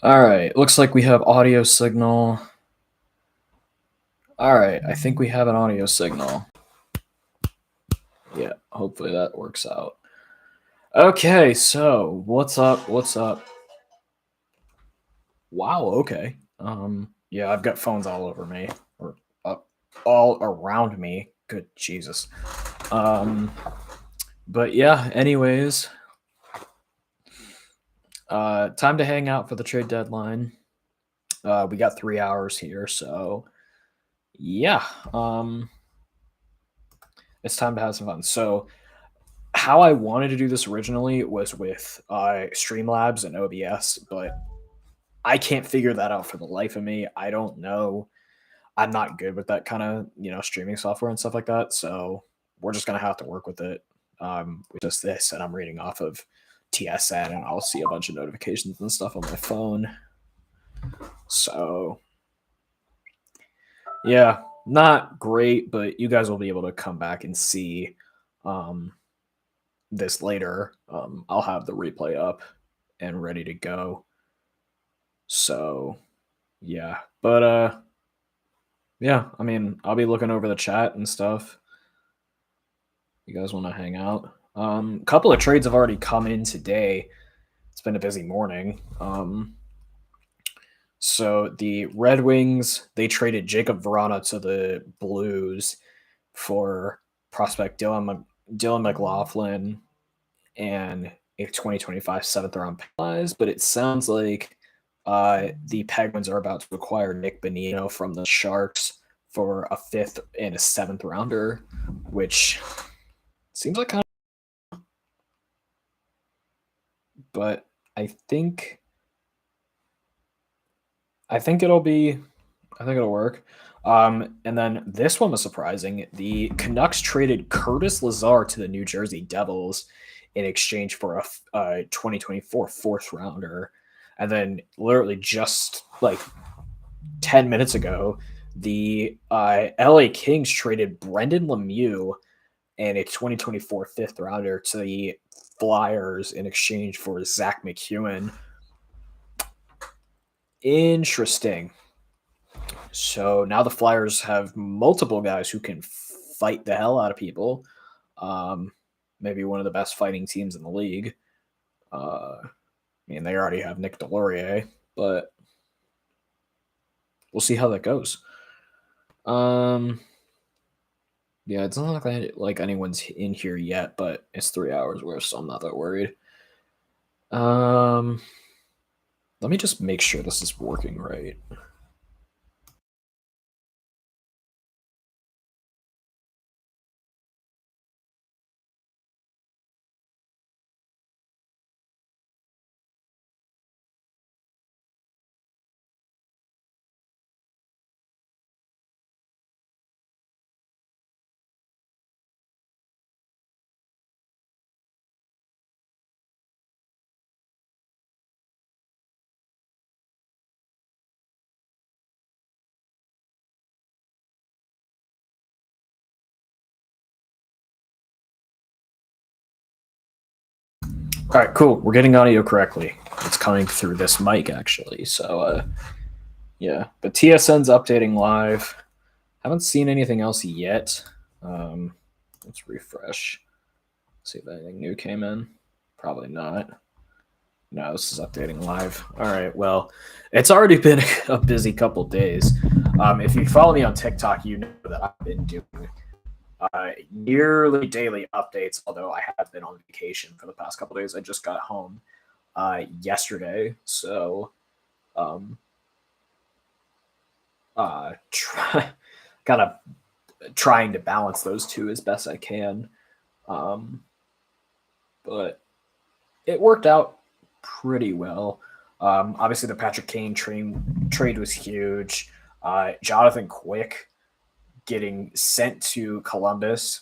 All right, looks like we have audio signal. All right, I think we have an audio signal. Yeah, hopefully that works out. Okay, so what's up? What's up? Wow, okay. Yeah, I've got phones all over me or up all around me. Good Jesus. Um, but yeah, anyways, time to hang out for the trade deadline. We got 3 hours here, so yeah. It's time to have some fun. So how I wanted to do this originally was with Streamlabs and OBS, but I can't figure that out for the life of me. I don't know. I'm not good with that kind of streaming software and stuff like that. So we're just gonna have to work with it. With just this, and I'm reading off of TSN, and I'll see a bunch of notifications and stuff on my phone. So yeah, not great, but you guys will be able to come back and see um, this later. I'll have the replay up and ready to go. So yeah, but yeah, I mean, I'll be looking over the chat and stuff. You guys want to hang out? A couple of trades have already come in today. It's been a busy morning. So the Red Wings, they traded Jacob Verana to the Blues for prospect Dylan McLaughlin and a 2025 seventh round prize, but it sounds like the Penguins are about to acquire Nick Bonino from the Sharks for a fifth and a seventh rounder, which seems like kind of, but I think I think it'll be I think it'll work. And then this one was surprising. The Canucks traded Curtis Lazar to the New Jersey Devils in exchange for a 2024 fourth rounder. And then, literally just like 10 minutes ago, the LA Kings traded Brendan Lemieux and a 2024 fifth rounder to the Flyers in exchange for Zach McEwen. Interesting. So now the Flyers have multiple guys who can fight the hell out of people. Um, Maybe one of the best fighting teams in the league. I mean, they already have Nick Delorier, but we'll see how that goes. Um, yeah, it's not like anyone's in here yet, but it's 3 hours worth, so I'm not that worried. Um, Let me just make sure this is working right. All right, cool. We're getting audio correctly. It's coming through this mic actually. So yeah, but TSN's updating live. Haven't seen anything else yet. Let's refresh. See if anything new came in. Probably not. No, this is updating live. All right. Well, it's already been a busy couple days. If you follow me on TikTok, you know that I've been doing nearly daily updates. Although I have been on vacation for the past couple days. I just got home yesterday, so um, kind of trying to balance those two as best I can. Um, but it worked out pretty well. Obviously, the Patrick Kane trade was huge. Jonathan Quick getting sent to Columbus,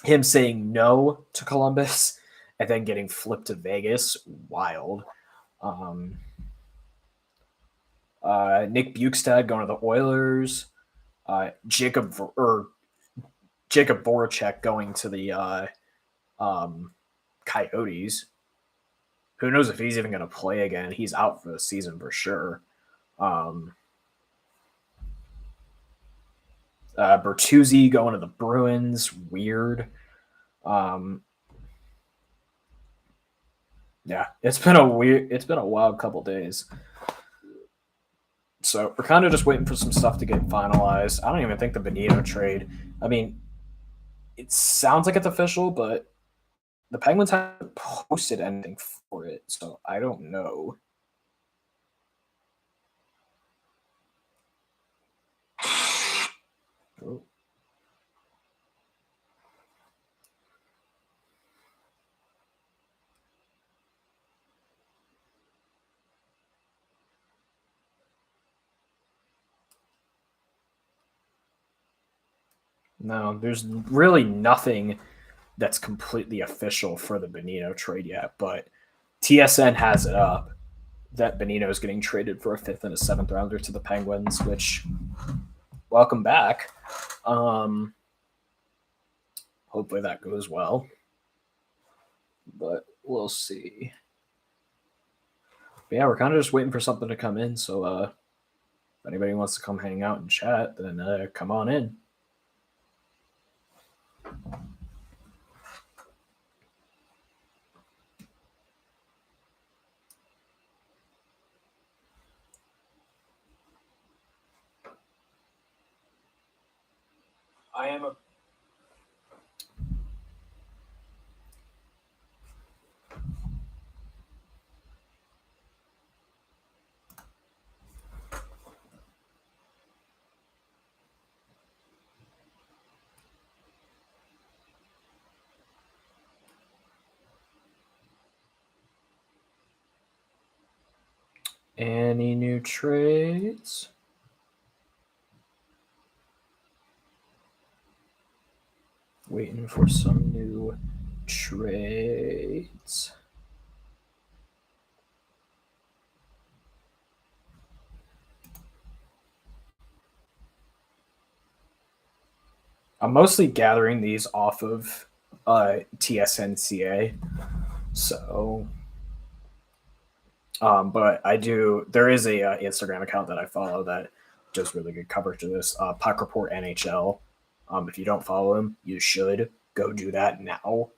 him saying no to Columbus, and then getting flipped to Vegas. Wild. Um, Nick Bukestad going to the Oilers. Jacob Voracek going to the um, Coyotes. who knows if he's even going to play again? He's out for the season for sure. Bertuzzi going to the Bruins, weird. Yeah, it's been a wild couple days. So we're kind of just waiting for some stuff to get finalized. I don't even think the Bonino trade. I mean, it sounds like it's official, but the Penguins haven't posted anything for it, so I don't know. Oh. No, there's really nothing that's completely official for the Bonino trade yet, but TSN has it up that Bonino is getting traded for a 5th and a 7th rounder to the Penguins, which welcome back. Hopefully that goes well, but we'll see. But yeah, we're kind of just waiting for something to come in. So if anybody wants to come hang out and chat, then come on in. I am a Any new trades? Waiting for some new trades. I'm mostly gathering these off of TSNCA. So, but I do. There is a Instagram account that I follow that does really good coverage of this. Puck Report NHL. If you don't follow him, you should go do that now.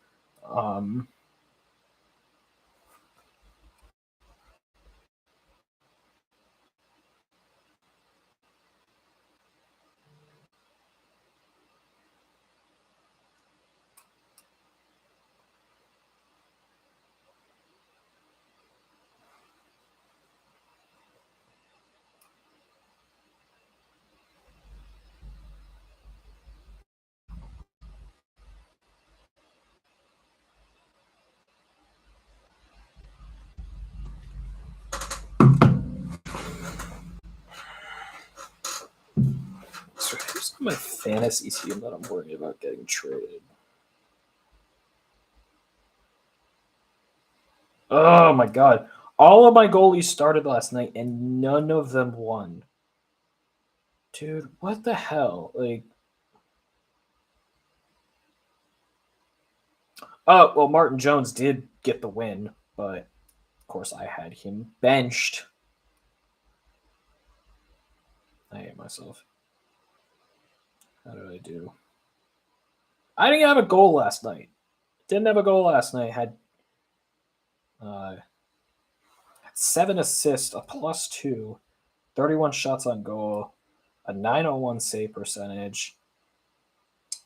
So here's my fantasy team that I'm worried about getting traded. Oh my god. All of my goalies started last night and none of them won. Dude, what the hell? Like, oh, well, Martin Jones did get the win, but of course I had him benched. I hate myself. How did I do? I didn't have a goal last night. Didn't have a goal last night. Had 7 assists, a +2, 31 shots on goal, a 901 save percentage,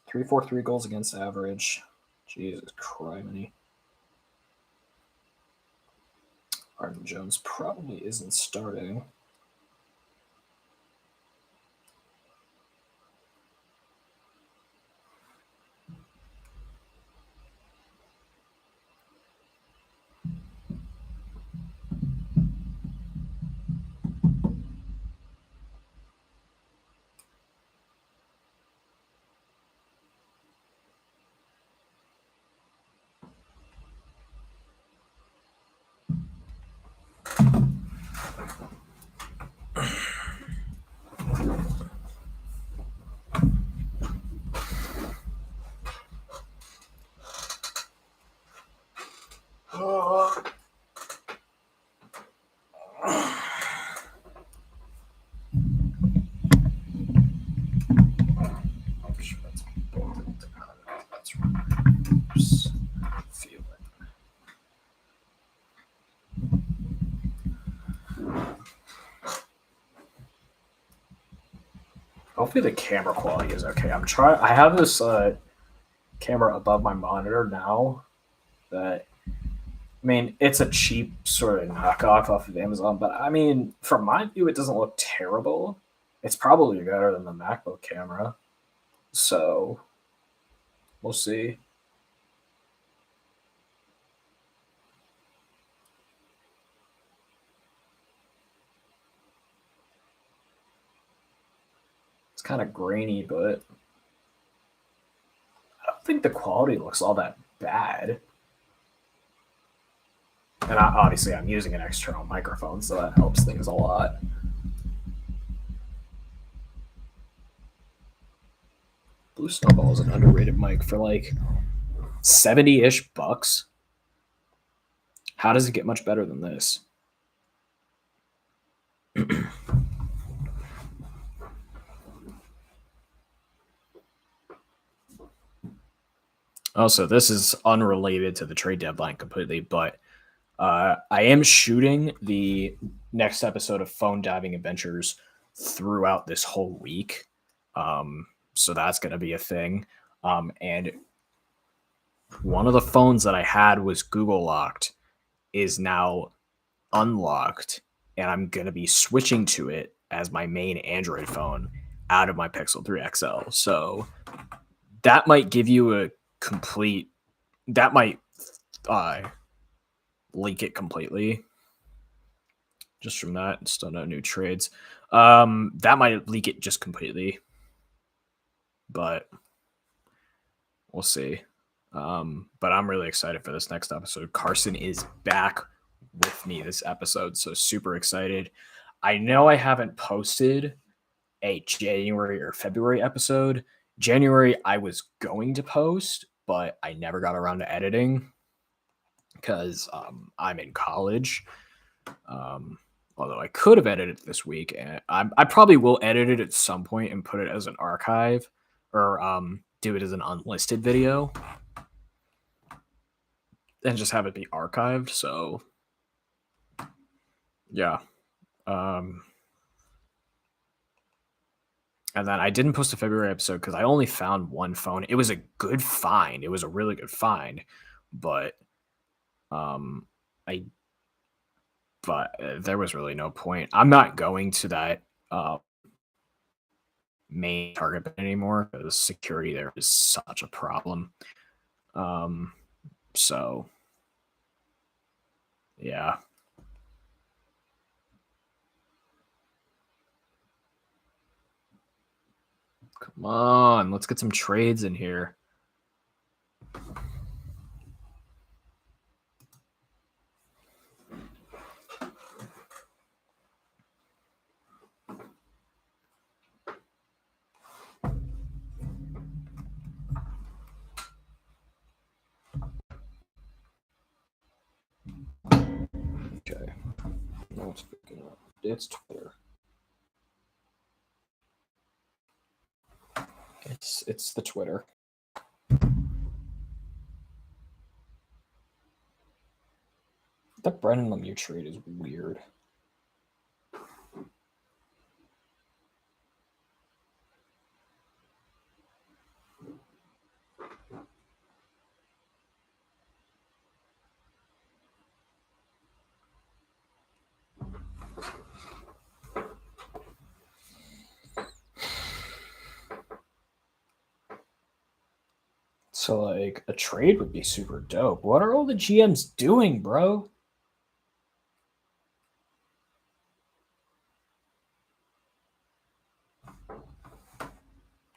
343 goals against average. Jesus criminy. Martin Jones probably isn't starting. Hopefully the camera quality is okay. I have this camera above my monitor now that, I mean, it's a cheap sort of knockoff off of Amazon, but I mean, from my view, it doesn't look terrible. It's probably better than the MacBook camera. So we'll see. It's kind of grainy, but I don't think the quality looks all that bad. And obviously, I'm using an external microphone, so that helps things a lot. Blue Snowball is an underrated mic for like 70-ish bucks. How does it get much better than this? Also, this is unrelated to the trade deadline completely, but I am shooting the next episode of Phone Diving Adventures throughout this whole week. So that's going to be a thing. And one of the phones that I had was Google locked, is now unlocked, and I'm going to be switching to it as my main Android phone out of my Pixel 3 XL. So that might give you a complete, that might leak it completely just from that. Still no new trades. That might leak it just completely, but we'll see. But I'm really excited for this next episode. Carson is back with me this episode, so super excited. I know I haven't posted a January or February episode. January I was going to post, but I never got around to editing because I'm in college. Although I could have edited it this week, and I probably will edit it at some point and put it as an archive, or do it as an unlisted video and just have it be archived. So yeah. And then I didn't post a February episode because I only found one phone. It was a good find. It was a really good find, but I but there was really no point. I'm not going to that main Target anymore because security there is such a problem. So yeah. Come on, let's get some trades in here. Okay. No, it's picking up. It's Twitter. It's the Twitter. That Brennan Lemieux trade is weird. So like a trade would be super dope. What are all the GMs doing, bro?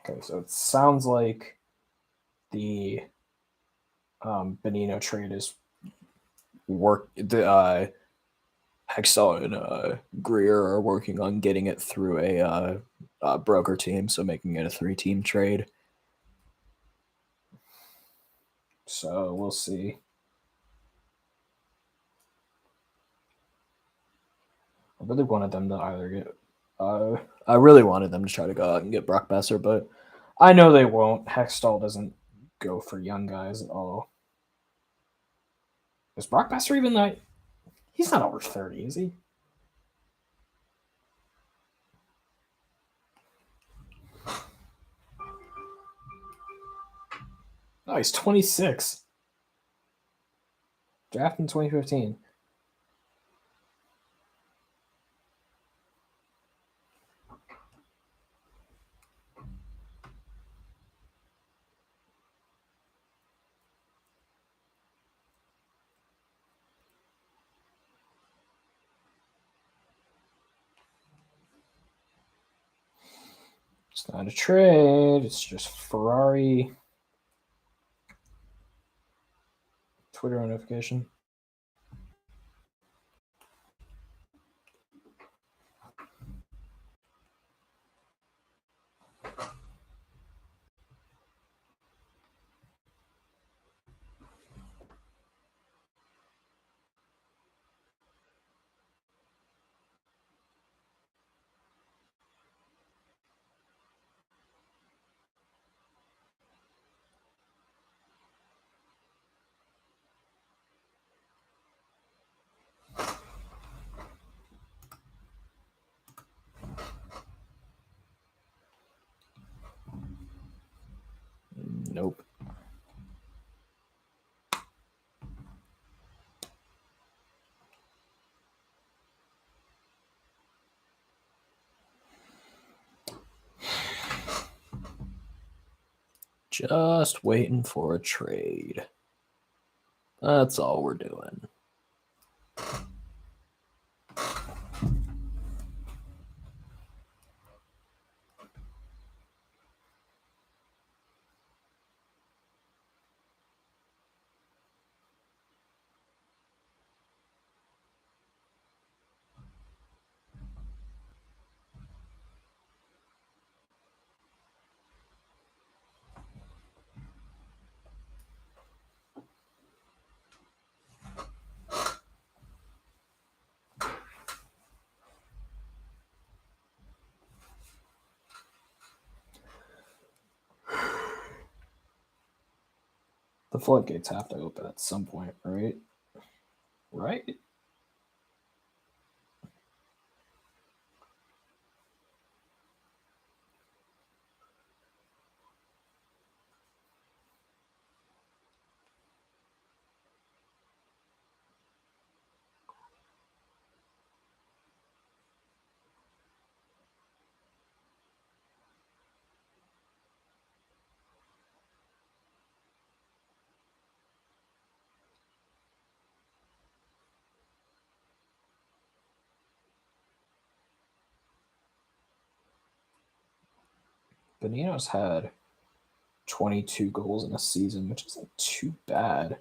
Okay, so it sounds like the Benino trade is the Hextall and Greer are working on getting it through a broker team, so making it a 3-team trade. So we'll see. I really wanted them to either get. I really wanted them to try to go out and get Brock Besser, but I know they won't. Hextall doesn't go for young guys at all. Is Brock Besser even that? He's not over 30, is he? No, he's 26. Drafted in 2015. It's not a trade. It's just Ferrari Twitter notification. Nope. Just waiting for a trade. That's all we're doing. The floodgates have to open at some point, right? Right? Benino's had 22 goals in a season, which isn't too bad.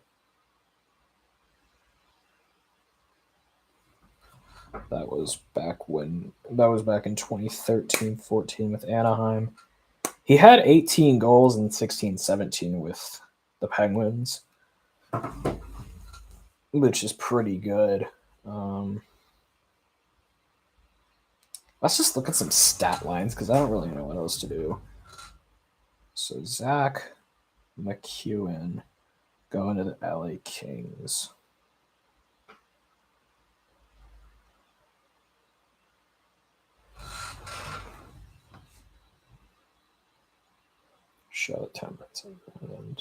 That was back in 2013-14 with Anaheim. He had 18 goals in 16-17 with the Penguins, which is pretty good. Let's just look at some stat lines because I don't really know what else to do. So Zach McEwen going to the LA Kings. Charlotte Templeton. And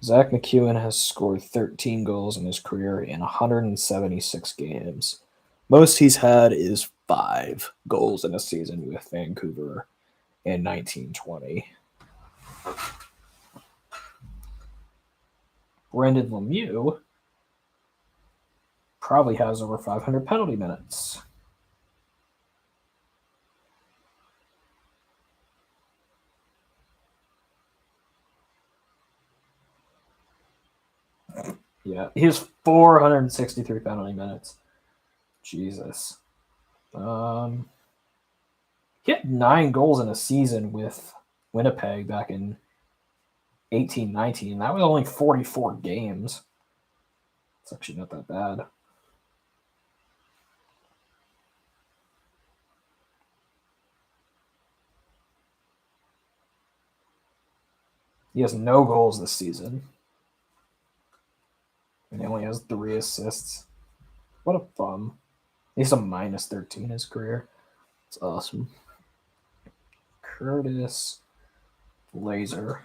Zach McEwen has scored 13 goals in his career in 176 games. Most he's had is 5 goals in a season with Vancouver in 1920. Brendan Lemieux probably has over 500 penalty minutes. Yeah, he has 463 penalty minutes. Jesus. He had 9 goals in a season with Winnipeg back in 18-19. That was only 44 games. It's actually not that bad. He has no goals this season. And he only has 3 assists. What a bum. He's a minus 13 in his career. It's awesome. Curtis Laser.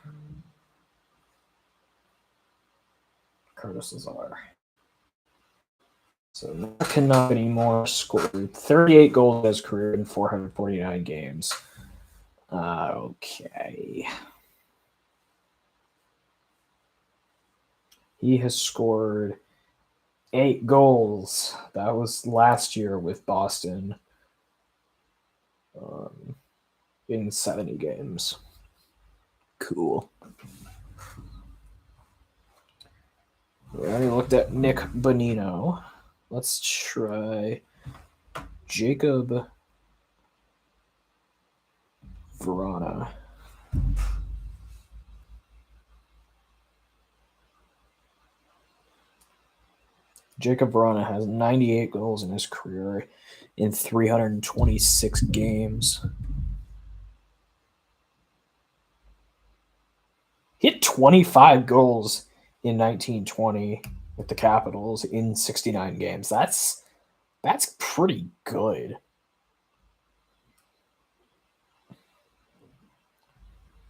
Curtis Lazar. So not cannot anymore. Scored 38 goals in his career in 449 games. Okay. He has scored 8 goals. That was last year with Boston in 70 games. Cool. We already looked at Nick Bonino. Let's try Jacob Vrana. Jacob Vrana has 98 goals in his career in 326 games. He had 25 goals in 1920 with the Capitals in 69 games. That's pretty good.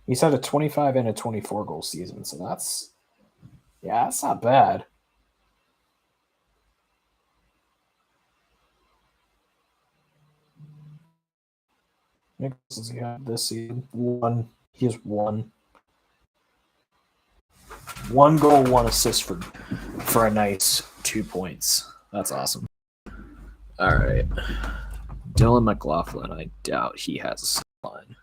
He's had a 25 and a 24 goal season, so that's not bad. Nick, does he have this season? He has 1 goal, 1 assist for a nice 2 points. That's awesome. All right. Dylan McLaughlin, I doubt he has a line.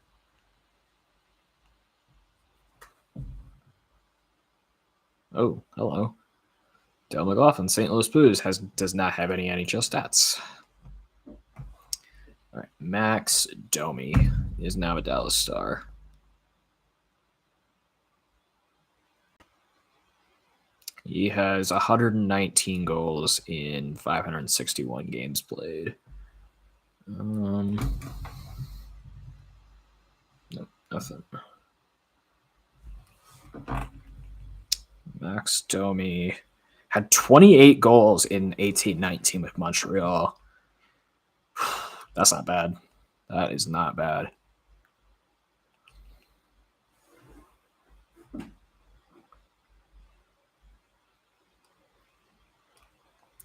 Oh, hello. Dylan McLaughlin, St. Louis Blues does not have any NHL stats. All right, Max Domi is now a Dallas Star. He has 119 goals in 561 games played. Nope, nothing. Max Domi had 28 goals in 18-19 with Montreal. That's not bad. That is not bad.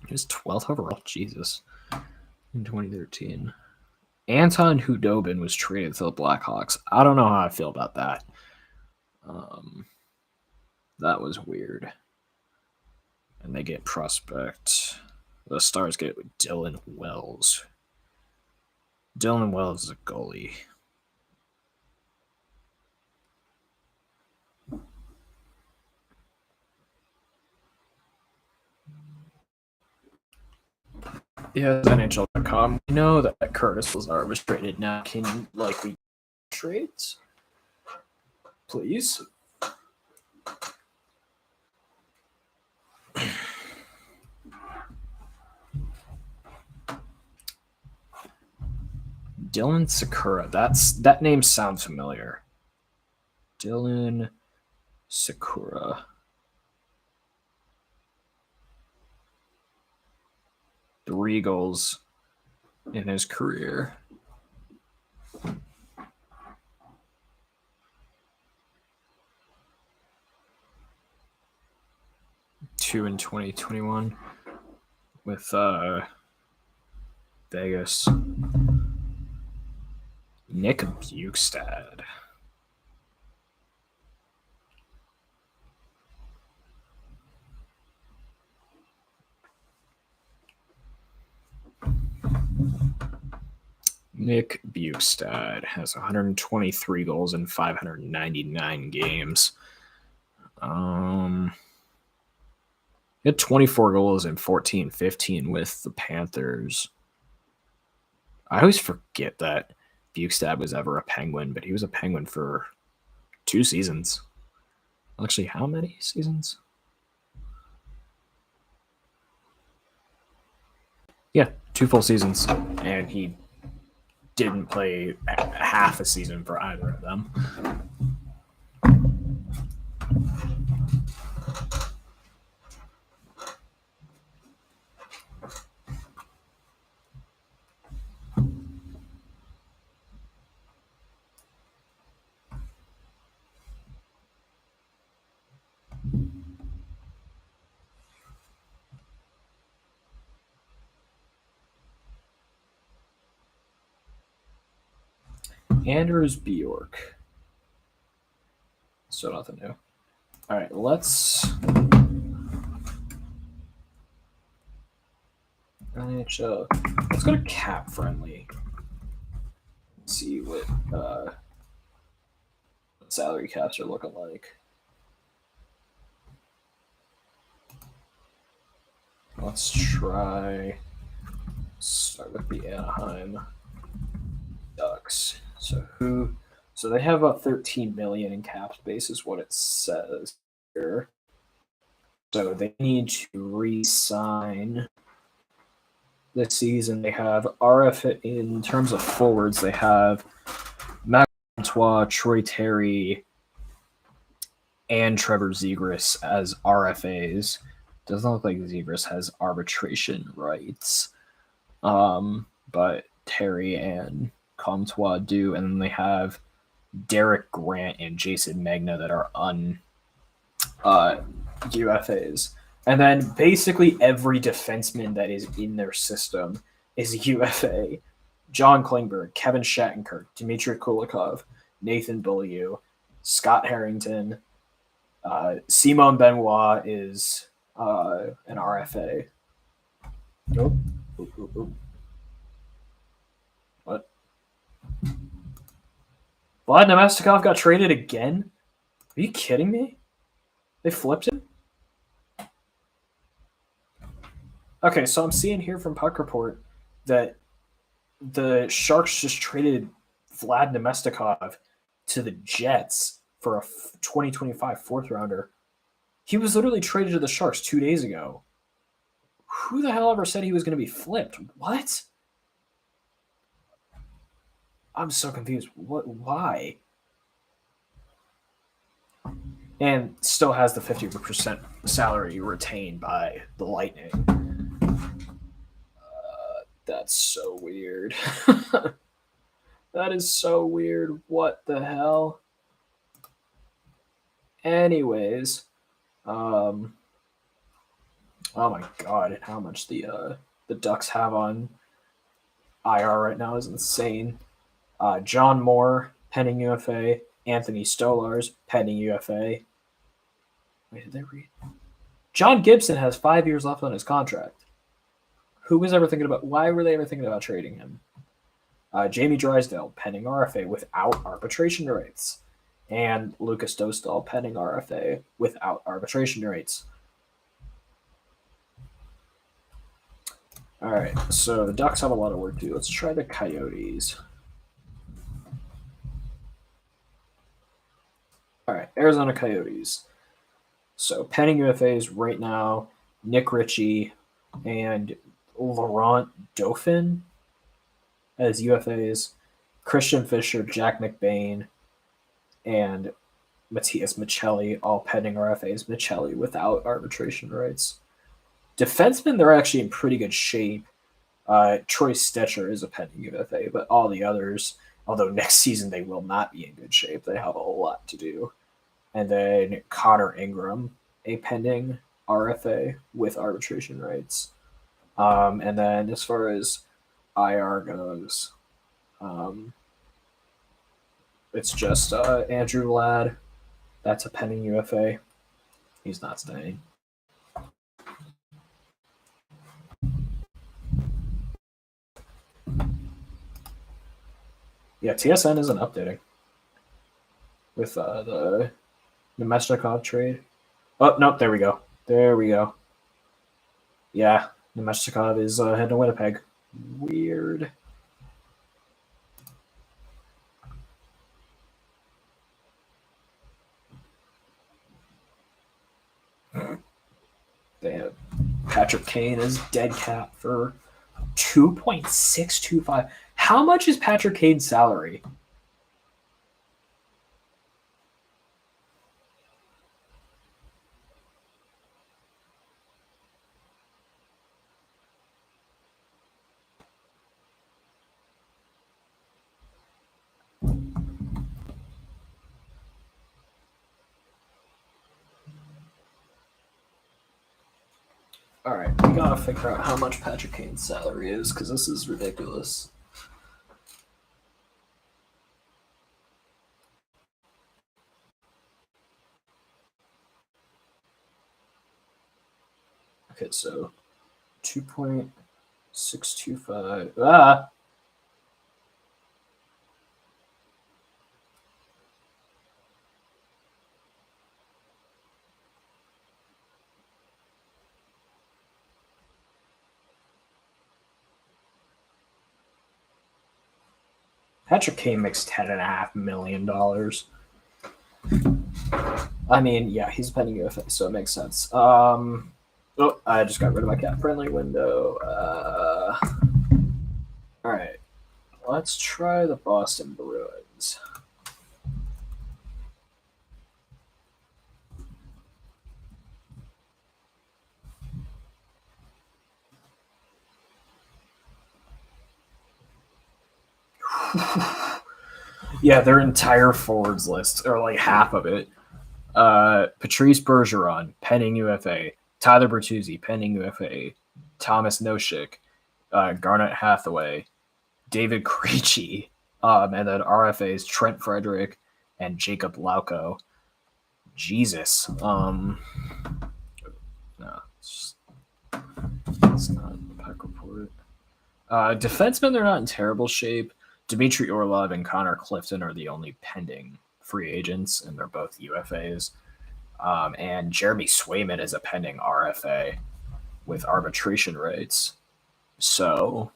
He's 12th overall. Jesus. In 2013. Anton Hudobin was traded to the Blackhawks. I don't know how I feel about that. That was weird. And they get prospect. The Stars get Dylan Wells. Dylan Wells is a goalie. Yeah, NHL.com. We know that Curtis Lazar was traded. Now, can we trades? Please. Dylan Sakura. That name sounds familiar. Dylan Sakura. 3 goals in his career. Two in 2021 with Vegas. Nick Bukestad. Nick Bukestad has 123 goals in 599 games. He had 24 goals in 14-15 with the Panthers. I always forget that Bukestad was ever a Penguin, but he was a Penguin for 2 seasons. Actually, how many seasons? Yeah, 2 full seasons. And he didn't play half a season for either of them. Anders Bjork. So nothing new. All right, let's NHL. Let's go to cap friendly. See what salary caps are looking like. Let's try start with the Anaheim Ducks. So they have about 13 million in cap space is what it says here. So they need to re-sign this season. They have RF in terms of forwards. They have Mac Antoine, Troy Terry, and Trevor Zegras as RFAs. Doesn't look like Zegras has arbitration rights, but Terry and Comtois do, and then they have Derek Grant and Jason Magna that are UFAs. And then basically every defenseman that is in their system is UFA. John Klingberg, Kevin Shattenkirk, Dmitry Kulikov, Nathan Beaulieu, Scott Harrington, Simon Benoit is an RFA. Nope. What? Vlad Nemestikov got traded again? Are you kidding me? They flipped him? Okay, so I'm seeing here from Puck Report that the Sharks just traded Vlad Nemestikov to the Jets for a 2025 fourth rounder. He was literally traded to the Sharks 2 days ago. Who the hell ever said he was going to be flipped? What? I'm so confused. What? Why? And still has the 50% salary retained by the Lightning. That's so weird. That is so weird. What the hell? Anyways, oh my god, how much the Ducks have on IR right now is insane. John Moore, pending UFA. Anthony Stolars, pending UFA. Wait, did they read? John Gibson has 5 years left on his contract. Who was ever thinking about? Why were they ever thinking about trading him? Jamie Drysdale, pending RFA without arbitration rights. And Lucas Dostal, pending RFA without arbitration rights. All right, so the Ducks have a lot of work to do. Let's try the Coyotes. All right, Arizona Coyotes. So pending UFAs right now, Nick Ritchie and Laurent Dauphin as UFAs, Christian Fischer, Jack McBain, and Matthias Michelli, all pending RFAs. Michelli without arbitration rights. Defensemen, they're actually in pretty good shape. Troy Stetcher is a pending UFA, but all the others, although next season they will not be in good shape, they have a whole lot to do. And then Connor Ingram, a pending RFA with arbitration rights. And then as far as IR goes, it's just Andrew Ladd. That's a pending UFA. He's not staying. Yeah, TSN isn't updating with the Nemestikov trade. Oh, nope, there we go. There we go. Yeah, Nemestikov is heading to Winnipeg. Weird. They have Patrick Kane as dead cap for 2.625. How much is Patrick Kane's salary? All right, we gotta figure out how much Patrick Kane's salary is because this is ridiculous. Okay, so 2.625. Ah, Patrick Kane makes $10.5 million. I mean, yeah, he's pending UFA, so it makes sense. Oh, I just got rid of my cat friendly window. All right, let's try the Boston Bruins. Yeah, their entire forwards list, or like half of it. Patrice Bergeron, pending UFA. Tyler Bertuzzi, pending UFA. Thomas Noshik, Garnet Hathaway, David Krejci, and then RFAs Trent Frederick and Jacob Lauko. Jesus. No, it's not the Pack report. Defensemen, they're not in terrible shape. Dmitry Orlov and Connor Clifton are the only pending free agents, and they're both UFAs. And Jeremy Swayman is a pending RFA with arbitration rights. So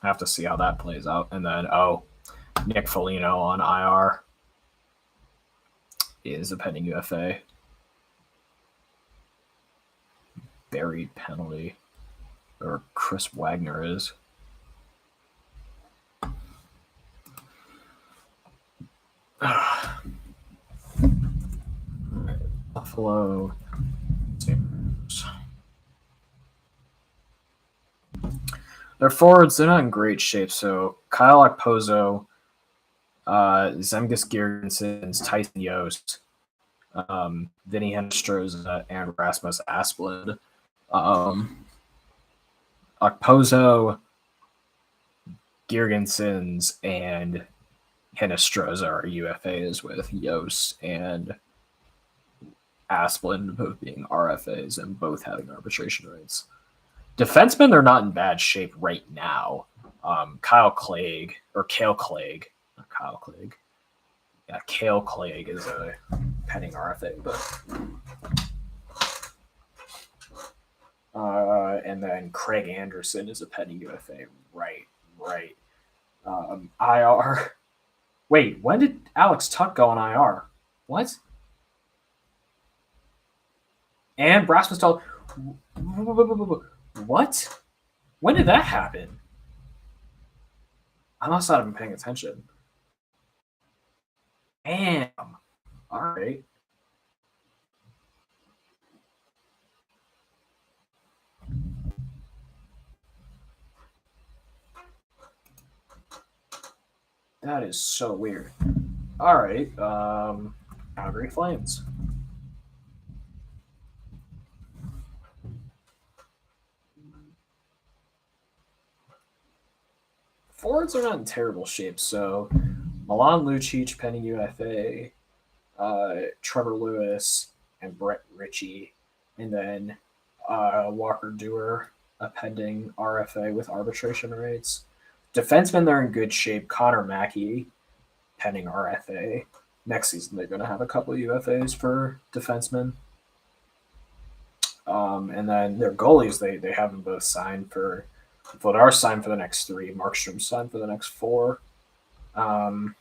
I have to see how that plays out. And then, Nick Foligno on IR is a pending UFA. Buried penalty. Or Chris Wagner is. Buffalo. Their forwards, they're not in great shape. So Kyle Okposo, Zemgus Girgensons, Tyson Yost, Vinny Hinostroza, and Rasmus Asplund. Okposo, Girgensons, and Hinostroza are UFAs, with Yost and Asplund both being RFAs and both having arbitration rights. Defensemen, they're not in bad shape right now. Kale Clague. Not Kyle Clague. Yeah, Cale Clague is a pending RFA, but and then Craig Anderson is a pending UFA. Right. IR. Wait, when did Alex Tuck go on IR? What? And Rasmus Dahlin. What? When did that happen? I must not have been paying attention. Damn. All right. That is so weird. All right. Calgary Flames. Forwards are not in terrible shape. So Milan Lucic, pending UFA, Trevor Lewis, and Brett Ritchie, and then Walker Dewar, a pending RFA with arbitration rights. Defensemen, they're in good shape. Connor Mackey, pending RFA. Next season, they're going to have a couple of UFAs for defensemen. And then their goalies, they have them both signed for. Vladar signed for the next 3. Markstrom signed for the next 4. And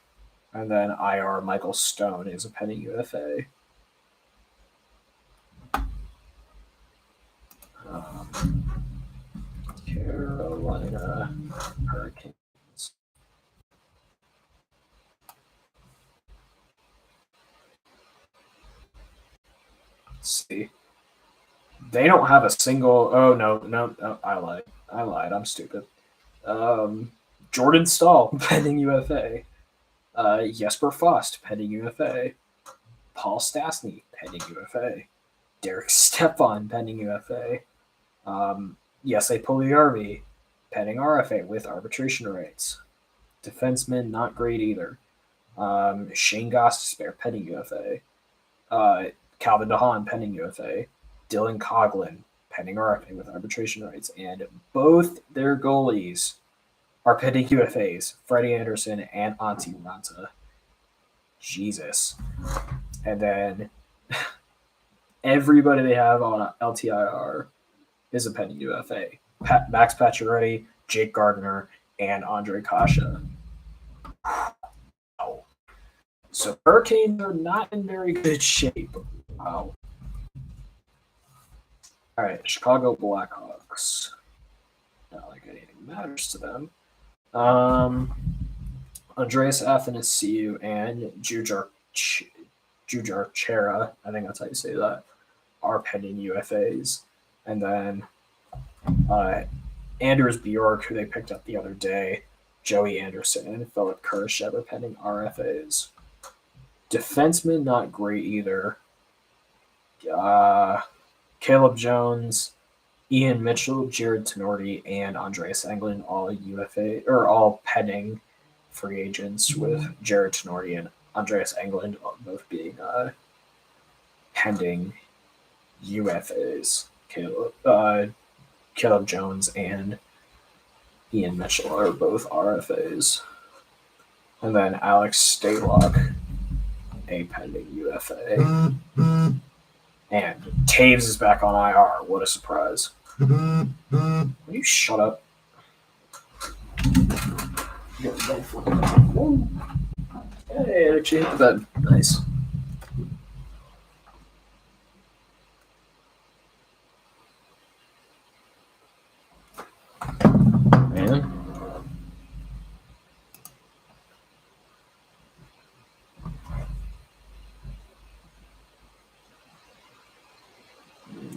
then IR Michael Stone is a pending UFA. Carolina Hurricanes. Let's see. They don't have a single. Oh no! I lied. I'm stupid. Jordan Stahl, pending UFA. Jesper Fast, pending UFA. Paul Stastny, pending UFA. Derek Stepan, pending UFA. Jesse Puljujärvi, pending RFA with arbitration rights. Defenseman, not great either. Shane Gostisbehere, pending UFA. Calvin DeHaan, pending UFA. Dylan Coghlan, pending RFA with arbitration rights, and both their goalies are pending UFAs, Freddie Anderson and Antti Raanta. Jesus. And then everybody they have on LTIR is a pending UFA. Max Pacioretty, Jake Gardiner, and Andre Kasha. Wow. So Hurricanes are not in very good shape. Wow. All right, Chicago Blackhawks. Not like anything matters to them. Andreas Athanasiou and Jujar Chera, I think that's how you say that, are pending UFAs. And then Anders Bjork, who they picked up the other day, Joey Anderson, and Philip Kurashev are pending RFAs. Defensemen, not great either. Caleb Jones, Ian Mitchell, Jared Tenorti, and Andreas Englund, all UFA or all pending free agents, with Jared Tenorti and Andreas Englund both being pending UFAs. Caleb Jones and Ian Mitchell are both RFAs. And then Alex Stalock, a pending UFA. And Taves is back on IR. What a surprise. Will you shut up? Hey, it actually hit the bed. Nice. Man.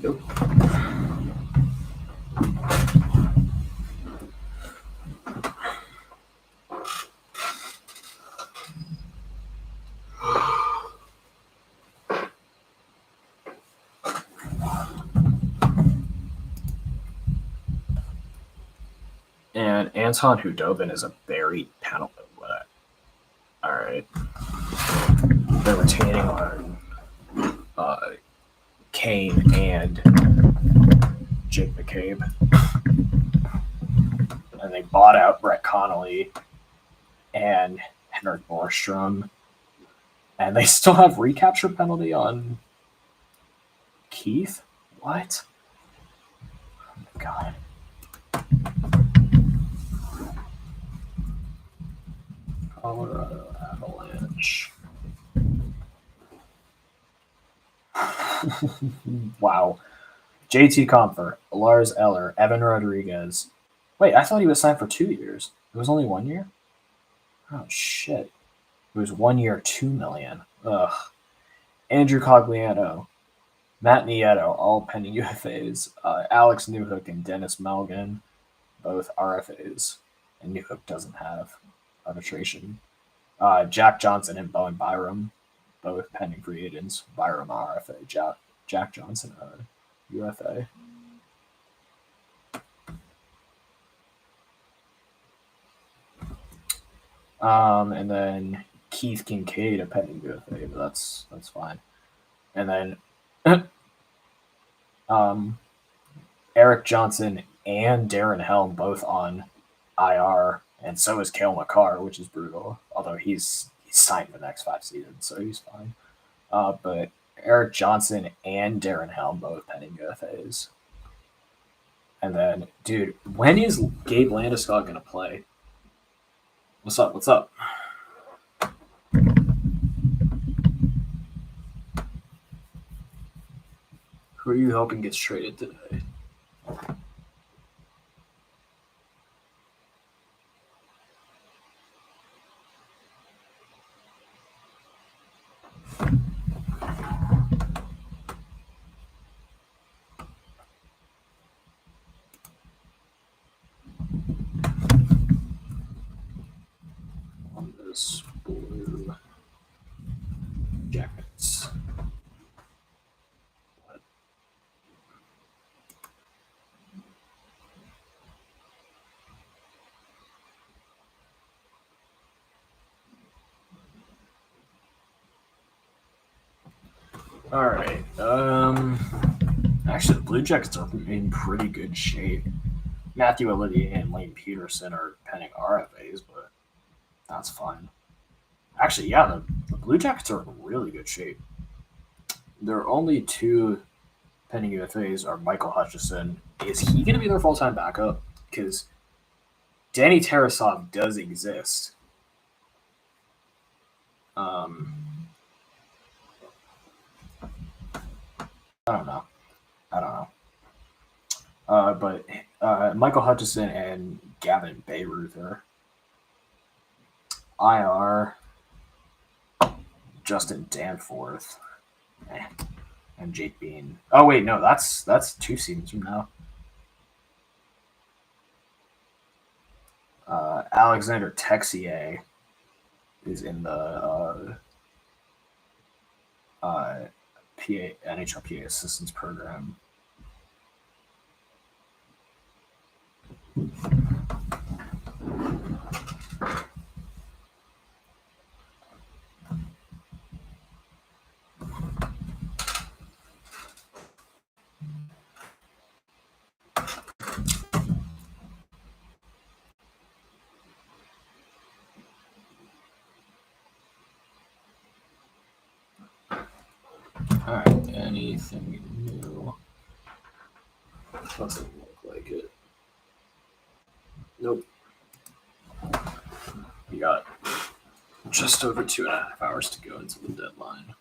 Nope. And Anton Hudobin is a buried penalty. All right. They're retaining on Kane and Jake McCabe. And they bought out Brett Connolly and Henrik Borgstrom. And they still have recapture penalty on Keith? What? Oh my God. Colorado Avalanche. Wow. JT Compher, Lars Eller, Evan Rodriguez. Wait, I thought he was signed for 2 years. It was only 1 year? Oh, shit. It was 1 year, $2 million. Ugh. Andrew Cogliano, Matt Nieto, all pending UFAs. Alex Newhook and Dennis Malgin, both RFAs. And Newhook doesn't have arbitration. Jack Johnson and Bowen Byram, both pending free agents. Byram RFA, Jack Johnson UFA. And then Keith Kincaid, a pending UFA, but that's fine. And then Eric Johnson and Darren Helm both on IR, and so is Cale Makar, which is brutal. Although he's signed for the next 5 seasons, so he's fine. But Eric Johnson and Darren Helm both pending UFAs. And then, dude, when is Gabe Landeskog going to play? What's up? Who are you hoping gets traded today? On this Blue Jackets. All right. Actually, the Blue Jackets are in pretty good shape. Matthew Olivier and Lane Peterson are pending RFAs, but that's fine. Actually, yeah, the Blue Jackets are in really good shape. Their only two pending UFAs are Michael Hutchison. Is he going to be their full time backup? Because Danny Tarasov does exist. I don't know. But Michael Hutchison and Gavin Bayreuth are IR. Justin Danforth and Jake Bean. Oh wait, no, that's 2 seasons from now. Alexander Texier is in the NHL PA Assistance Program. All right, anything new? Doesn't look like it. Nope. We got just over 2.5 hours to go into the deadline.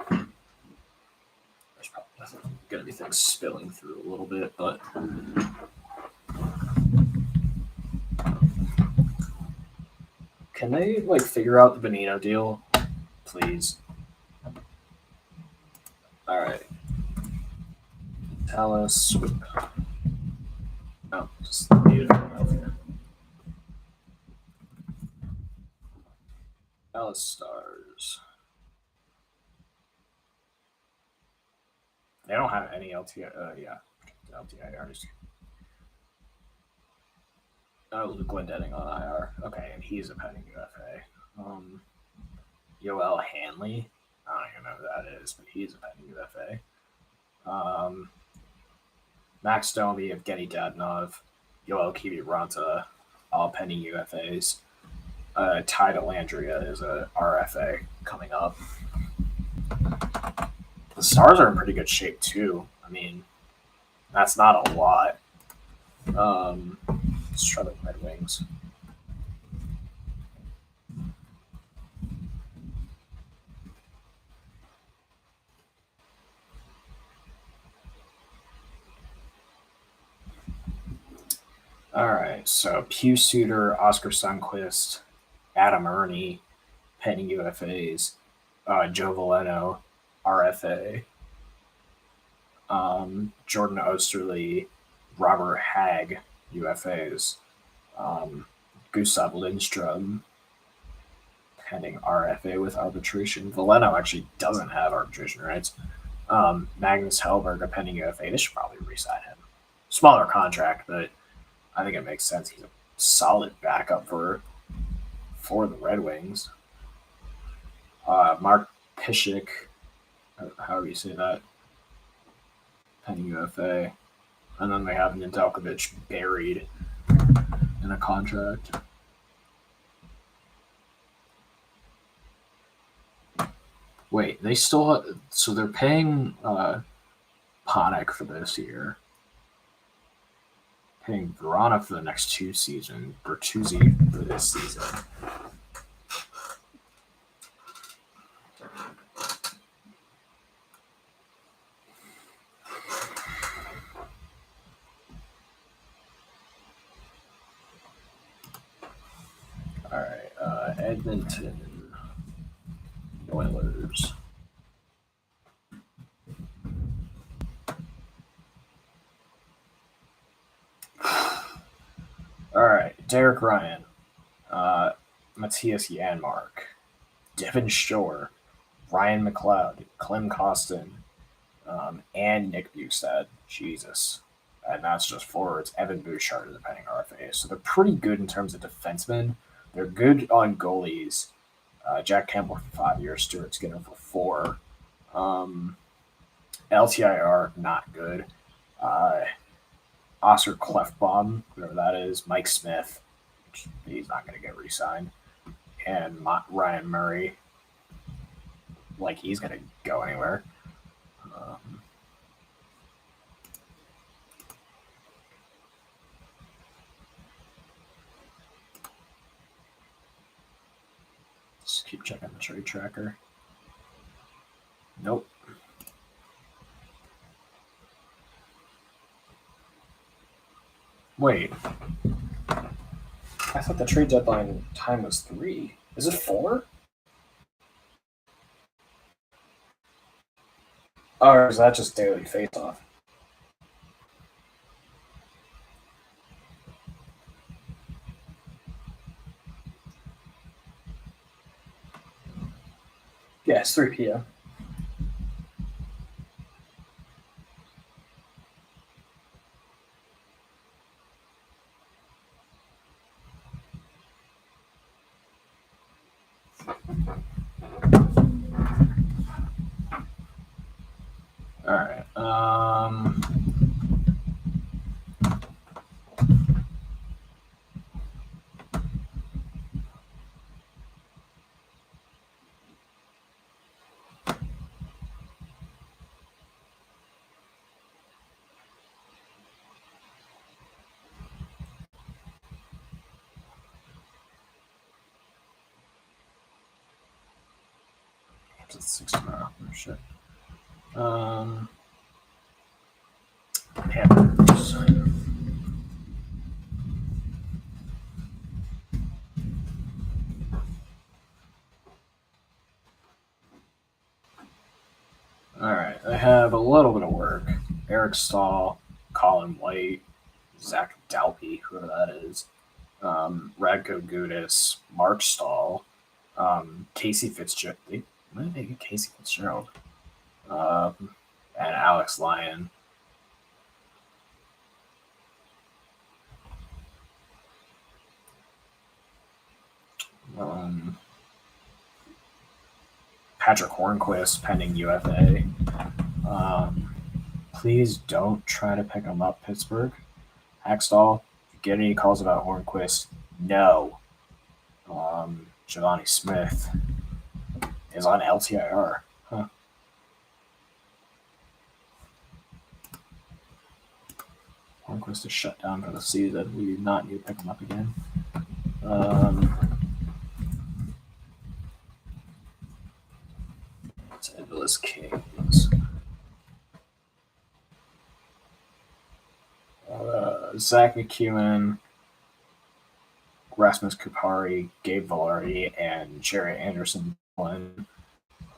There's probably going to be things spilling through a little bit, but can they figure out the Bonino deal, please? All right. Alice. Oh, just mute it. Alice Stars. They don't have any LTI. Yeah, LTIRs. Oh, Luke Glendening on IR. Okay, and he's a pending UFA. Yoel Hanley. I don't even know who that is, but he's a pending UFA. Max Domi, Evgeny Dadonov, Yoel Kiviranta, all pending UFAs. Ty Dellandrea is a RFA coming up. The Stars are in pretty good shape too. I mean, that's not a lot. Let's try the Red Wings. All right, so Pew Suter, Oscar Sundquist, Adam Ernie, pending UFAs, Joe Veleno, RFA, Jordan Osterley, Robert Hagg, UFAs, Gustav Lindstrom, pending RFA with arbitration. Veleno actually doesn't have arbitration rights. Magnus Hellberg, a pending UFA. They should probably re-sign him. Smaller contract, but I think it makes sense. He's a solid backup for the Red Wings. Mark Pishik, however you say that, pending UFA. And then they have Nedeljkovic buried in a contract. Wait, they still so they're paying Panik for this year, paying Verona for the next 2 seasons, Bertuzzi for this season. All right, Edmonton Oilers. All right, Derek Ryan, Matthias Janmark, Devin Shore, Ryan McLeod, Clem Costin, and Nick Bukestad. Jesus. And that's just forwards. Evan Bouchard is a pending RFA. So they're pretty good in terms of defensemen. They're good on goalies. Jack Campbell for 5 years, Stuart Skinner for 4. LTIR, not good. Uh, Oscar Clefbaum, whoever that is, Mike Smith, he's not going to get re-signed, and Ryan Murray, like he's going to go anywhere. Just keep checking the trade tracker. Nope. Wait. I thought the trade deadline time was 3. Is it 4? Or is that just daily face-off? Yeah, it's 3 p.m. All right. It's 6 tomorrow. Oh, shit. Panthers. All right. I have a little bit of work. Eric Stahl, Colin White, Zach Dalpe, whoever that is, Radko Gudis, Mark Stahl, Casey Fitzgerald. When did they get Casey Fitzgerald? And Alex Lyon. Patrick Hornquist, pending UFA. Please don't try to pick him up, Pittsburgh. Hackstall, if you get any calls about Hornquist, no. Giovanni Smith is on LTIR. Huh. Hornquist is shut down for the season. We do not need to pick him up again. Los Angeles Kings. Zach McEwen, Rasmus Kupari, Gabe Vilardi, and Jerry Anderson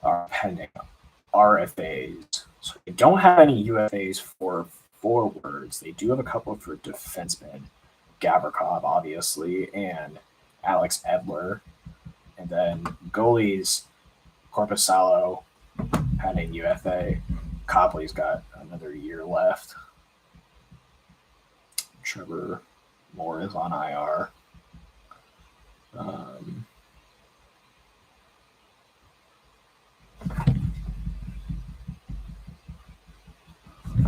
are pending RFAs. So they don't have any UFAs for forwards. They do have a couple for defensemen. Gavrikov, obviously, and Alex Edler. And then goalies, Corpusalo, pending UFA. Copley's got another year left. Trevor Moore is on IR.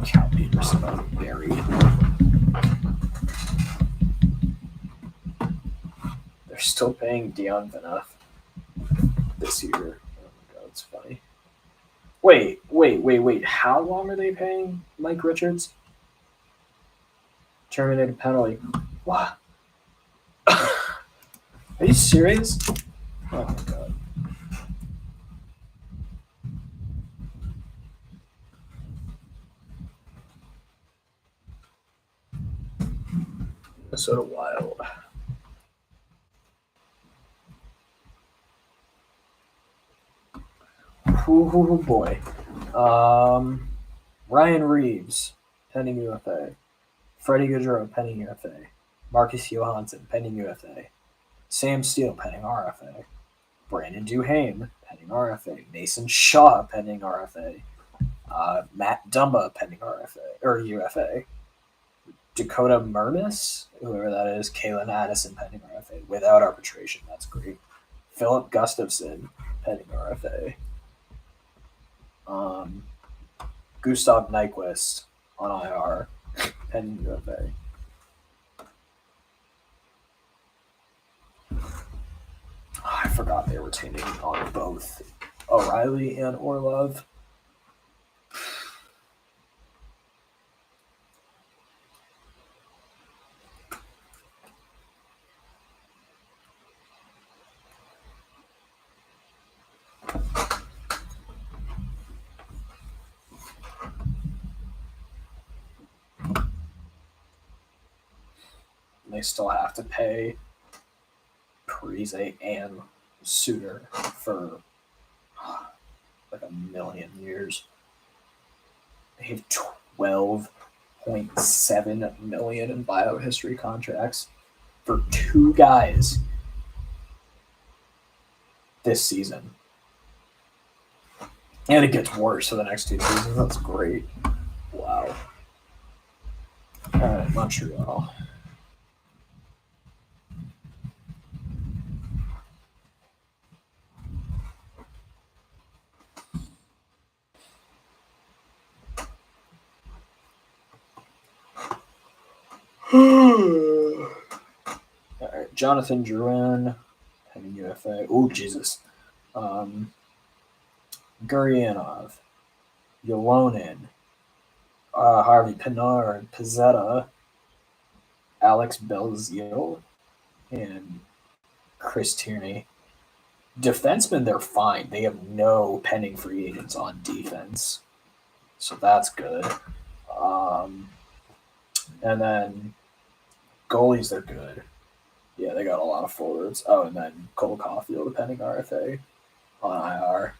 Cal Peterson buried. They're still paying Dion Phaneuf this year. Oh my god, it's funny. Wait. How long are they paying Mike Richards? Terminated penalty. What? Are you serious? Oh my god. Minnesota Wild. Oh boy. Ryan Reeves, pending UFA. Freddie Gaudreau, pending UFA. Marcus Johansson, pending UFA. Sam Steele, pending RFA. Brandon Duhaime, pending RFA. Mason Shaw, pending RFA. Matt Dumba, pending RFA or UFA. Dakota Mermis, whoever that is, Kalen Addison, pending RFA. Without arbitration, that's great. Philip Gustafson, pending RFA. Gustav Nyquist on IR, pending UFA. I forgot they were retaining on both O'Reilly and Orlov. They still have to pay Parise and Suter for like a million years. They have 12.7 million in biohistory contracts for two guys this season. And it gets worse for the next two seasons. That's great. Wow. All right, Montreal. All right, Jonathan Drouin, heading UFA. Oh, Jesus. Gurianov, Yolonin, Harvey Pinard, Pizzetta, Alex Belzile, and Chris Tierney. Defensemen, they're fine. They have no pending free agents on defense. So that's good. And then goalies, they're good. Yeah, they got a lot of forwards. Oh, and then Cole Caulfield, pending RFA on IR.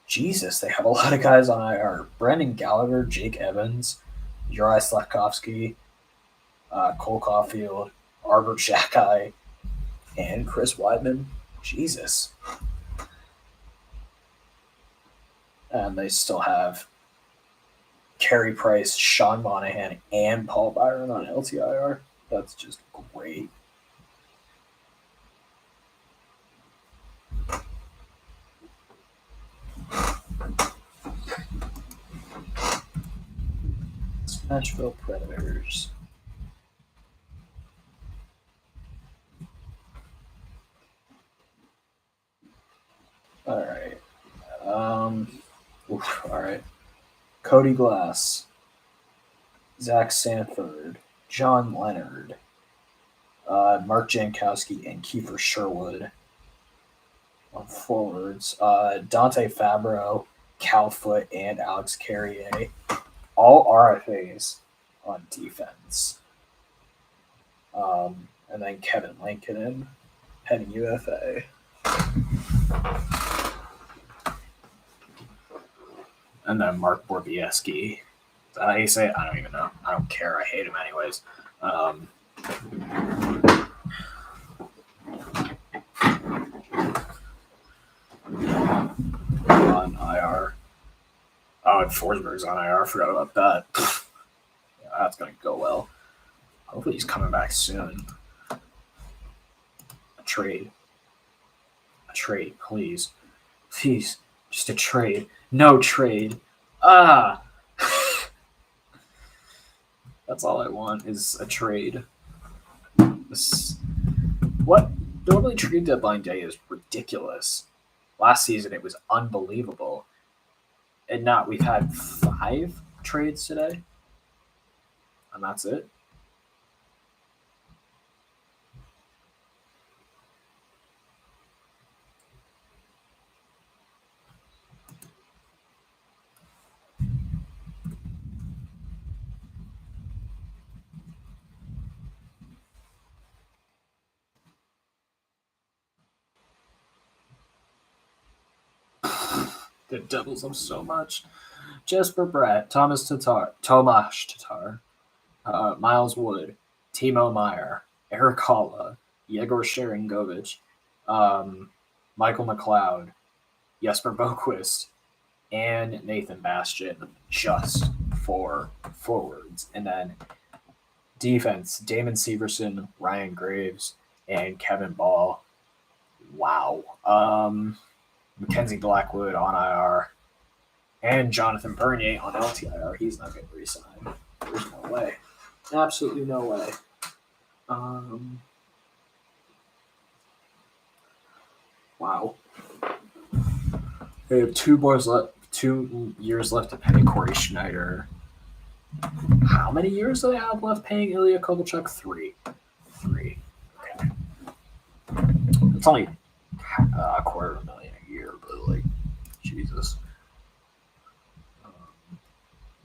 Jesus, they have a lot of guys on IR. Brendan Gallagher, Jake Evans, Uri Slatkovsky, Cole Caulfield, Arbor Shakai, and Chris Weidman. Jesus. And they still have Carey Price, Sean Monahan, and Paul Byron on LTIR. That's just great. Nashville Predators. All right. All right. Cody Glass, Zach Sanford, John Leonard, Mark Jankowski, and Kiefer Sherwood on forwards. Dante Fabro, Cal Foote, and Alex Carrier. All RFAs on defense. And then Kevin Lankinen, heading UFA. And then Mark Borbieski. Is that how you say it? I don't even know. I don't care. I hate him anyways. On IR. Oh, and Forsberg's on IR. I forgot about that. Yeah, that's going to go well. Hopefully he's coming back soon. A trade, please. Please, just a trade. No trade. Ah! That's all I want is a trade. Normally trade deadline day is ridiculous. Last season it was unbelievable. And now we've had 5 trades today. And that's it. The Devils them so much. Jesper Bratt, Tomas Tatar, Miles Wood, Timo Meyer, Eric Halla, Yegor Sharangovich, Michael McLeod, Jesper Boquist, and Nathan Bastian just for forwards. And then defense, Damon Severson, Ryan Graves, and Kevin Ball. Wow. Mackenzie Blackwood on IR. And Jonathan Bernier on LTIR. He's not getting re-signed. There's no way. Absolutely no way. Wow. They have 2 years left to pay Corey Schneider. How many years do they have left paying Ilya Kovalchuk? 3. Okay. It's only $250,000 a year, but like, Jesus.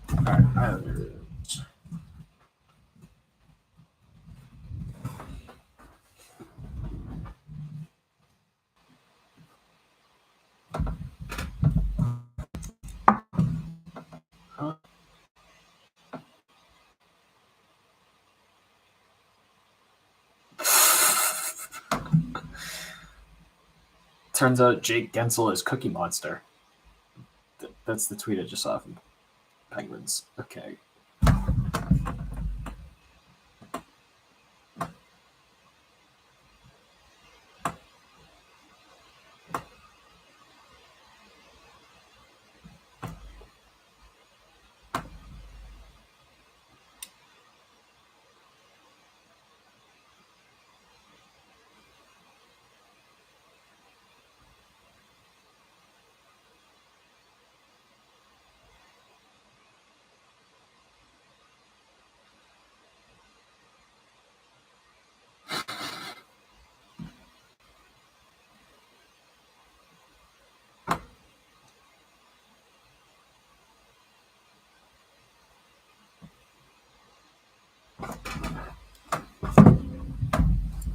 All right, there it is. Turns out Jake Gensel is Cookie Monster. That's the tweet I just saw from Penguins. Okay.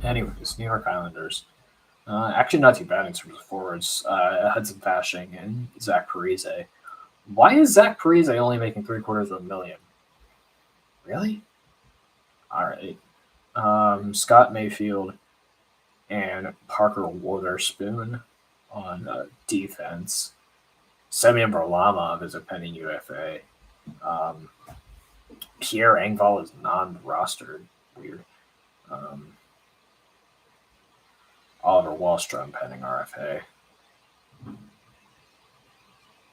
Anyways, New York Islanders. Actually, not too bad in terms of forwards. Hudson Fasching and Zach Parise. Why is Zach Parise only making $750,000? Really? All right. Scott Mayfield and Parker Wotherspoon on defense. Semyon Varlamov is a pending UFA. Pierre Engvall is non-rostered. Weird. Oliver Wahlstrom pending RFA.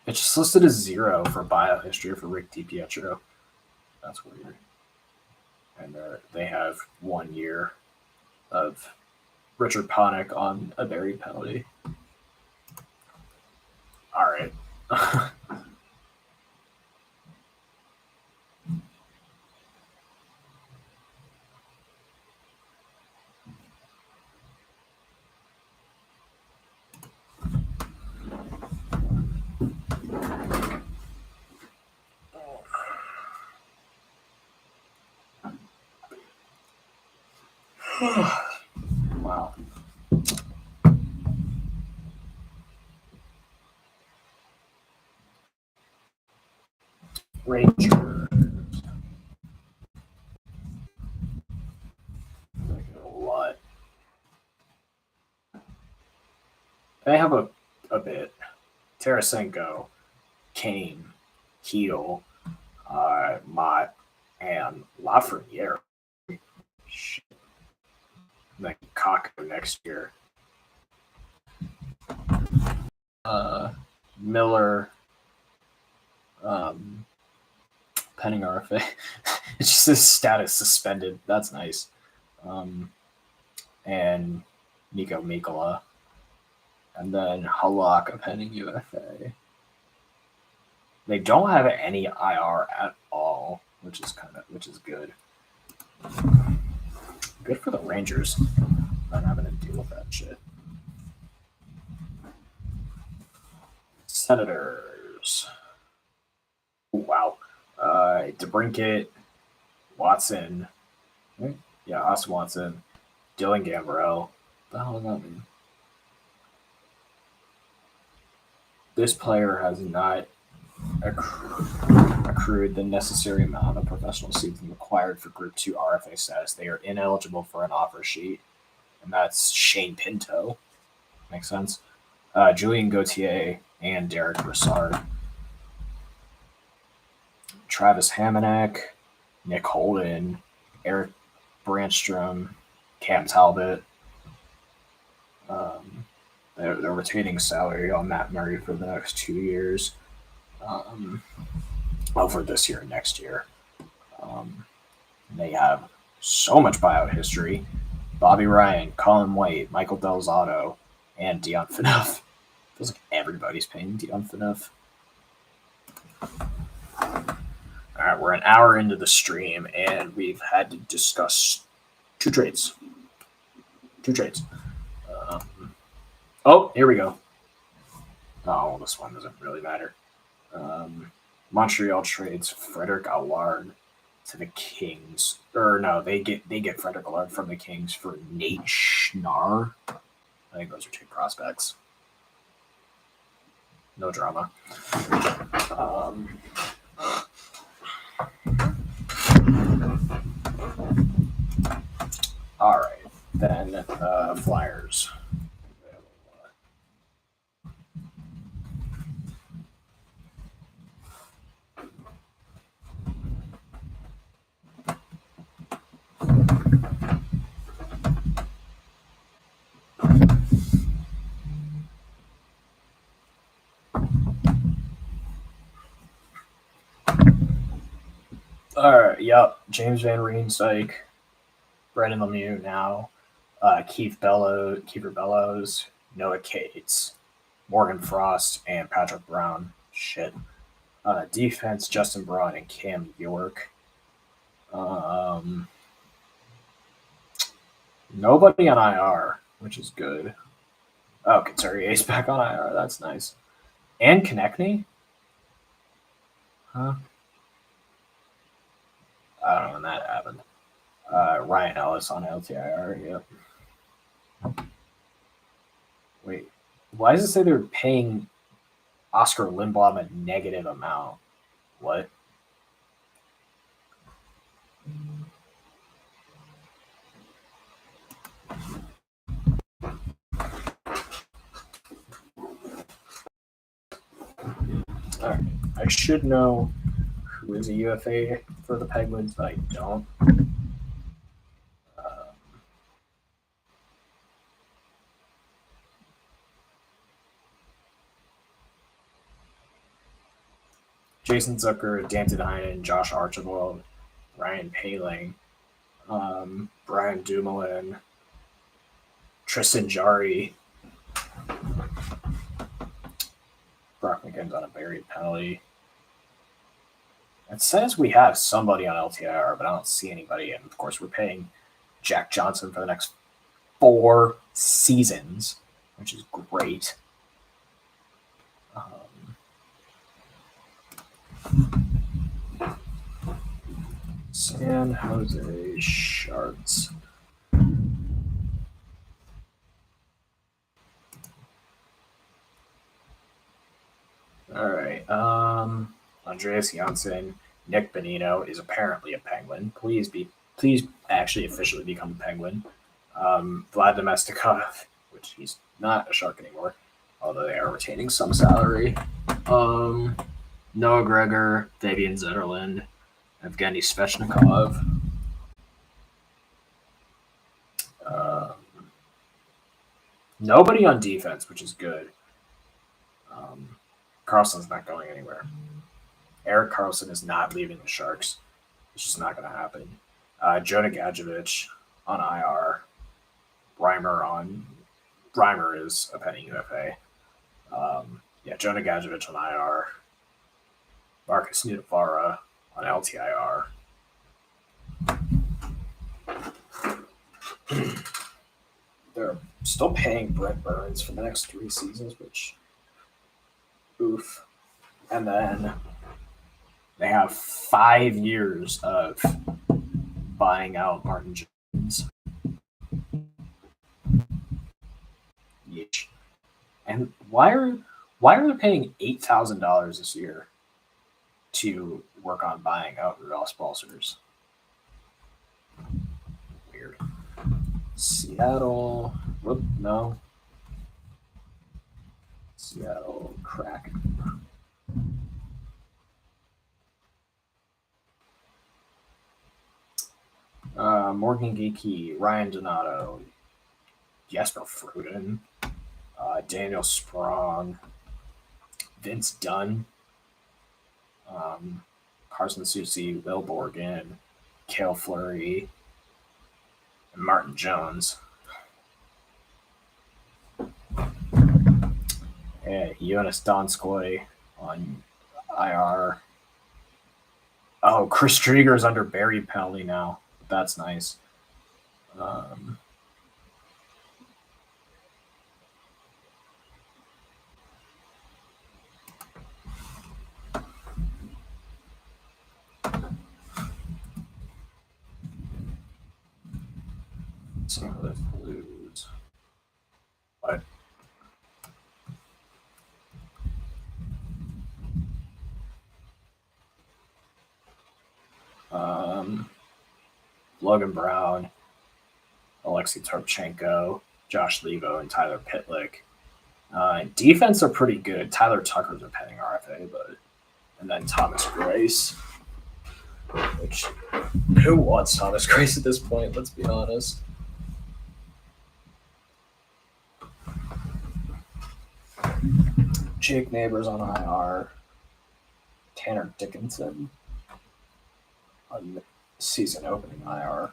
It's just listed as 0 for biohistory for Rick DiPietro. That's weird. And they have 1 year of Richard Panik on a buried penalty. All right. Wow. Rangers. A lot. They have a bit. Tarasenko, Kane, Heel, Mott, and Lafreniere. Shit. Like Kako next year. Miller, pending RFA. It's just his status suspended. That's nice. And Nico Mikkola. And then Halak, pending UFA. They don't have any IR at all, which is good. Good for the Rangers. Not having to deal with that shit. Senators. Ooh, wow. DeBrincat, Watson. Yeah, Austin Watson. Dylan Gambrell. What the hell does that mean? This player has not accrued the necessary amount of professional season required for Group 2 RFA status. They are ineligible for an offer sheet, and that's Shane Pinto. Makes sense. Julian Gauthier and Derek Brassard. Travis Hamonic, Nick Holden, Eric Brandstrom, Cam Talbot. They're retaining salary on Matt Murray for the next 2 years. over this year and next year. They have so much buyout history. Bobby Ryan, Colin White, Michael Delzato, and Dion Phaneuf. Feels like everybody's paying Dion Phaneuf. All right, we're an hour into the stream, and we've had to discuss two trades. Oh, here we go. Oh, this one doesn't really matter. Montreal trades Frederick Allard to the Kings. Or no, they get Frederick Allard from the Kings for Nate Schnarr. I think those are two prospects. No drama. All right, then Flyers. All right, yep. James Van Riemsdyk, Brendan Lemieux now, Kiefer Bellows, Noah Cates, Morgan Frost, and Patrick Brown. Shit. Defense, Justin Braun and Cam York. Nobody on IR, which is good. Oh, Couturier back on IR. That's nice. And Konechny? Huh? I don't know when that happened. Ryan Ellis on LTIR. Yep. Wait, why does it say they're paying Oscar Lindblom a negative amount? What? Alright. I should know who is a UFA for the Penguins, but I don't. Jason Zucker, Dan Heinen, Josh Archibald, Ryan Paling, Brian Dumoulin, Tristan Jarry, Brock McGinn's on a buried penalty. It says we have somebody on LTIR, but I don't see anybody. And of course, we're paying Jack Johnson for the next 4 seasons, which is great. San Jose Sharks. All right. Andreas Janssen, Nick Bonino is apparently a Penguin. Please actually officially become a Penguin. Vlad Domestikov, which he's not a Shark anymore, although they are retaining some salary. Noah Gregor, Fabian Zetterlund, Evgeny Svechnikov. Nobody on defense, which is good. Carlson's not going anywhere. Erik Karlsson is not leaving the Sharks. It's just not going to happen. Jonah Gadjevich on IR. Reimer is a penny UFA. Jonah Gadjevich on IR. Marcus Nudavara on LTIR. They're still paying Brent Burns for the next 3 seasons, which oof. And then they have 5 years of buying out Martin Jones. Yeesh. And why are they paying $8,000 this year to work on buying out Ross Balsers? Weird. Seattle. Whoop, no. Seattle Kraken. Morgan Geeky, Ryan Donato, Jesper Fruden, Daniel Sprong, Vince Dunn, Carson Soucy, Will Borgen, Cale Fleury, and Martin Jones. Yeah, Jonas Donskoy on IR. Oh, Chris Drieger's under Barry penalty now. That's nice. Um, St. Louis Blues. What? Logan Brown, Alexei Torpchenko, Josh Levo, and Tyler Pitlick. Defense are pretty good. Tyler Tucker's a pending RFA, and then Thomas Greiss. Which, who wants Thomas Greiss at this point? Let's be honest. Jake Neighbors on IR. Tanner Dickinson on season opening IR.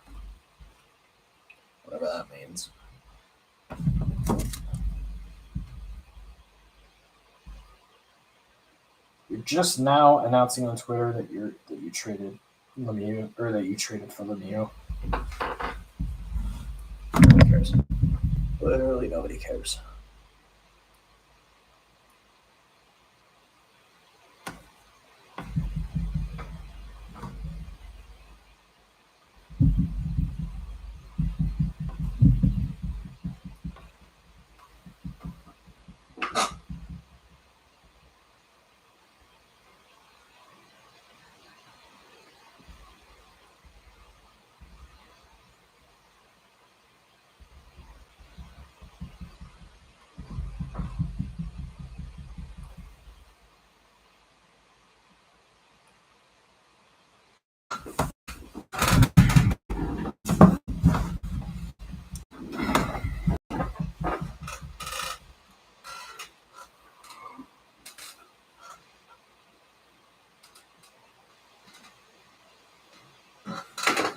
Whatever that means. You're just now announcing on Twitter that you traded Lemieux, or that you traded for Lemieux. Nobody cares. Literally nobody cares.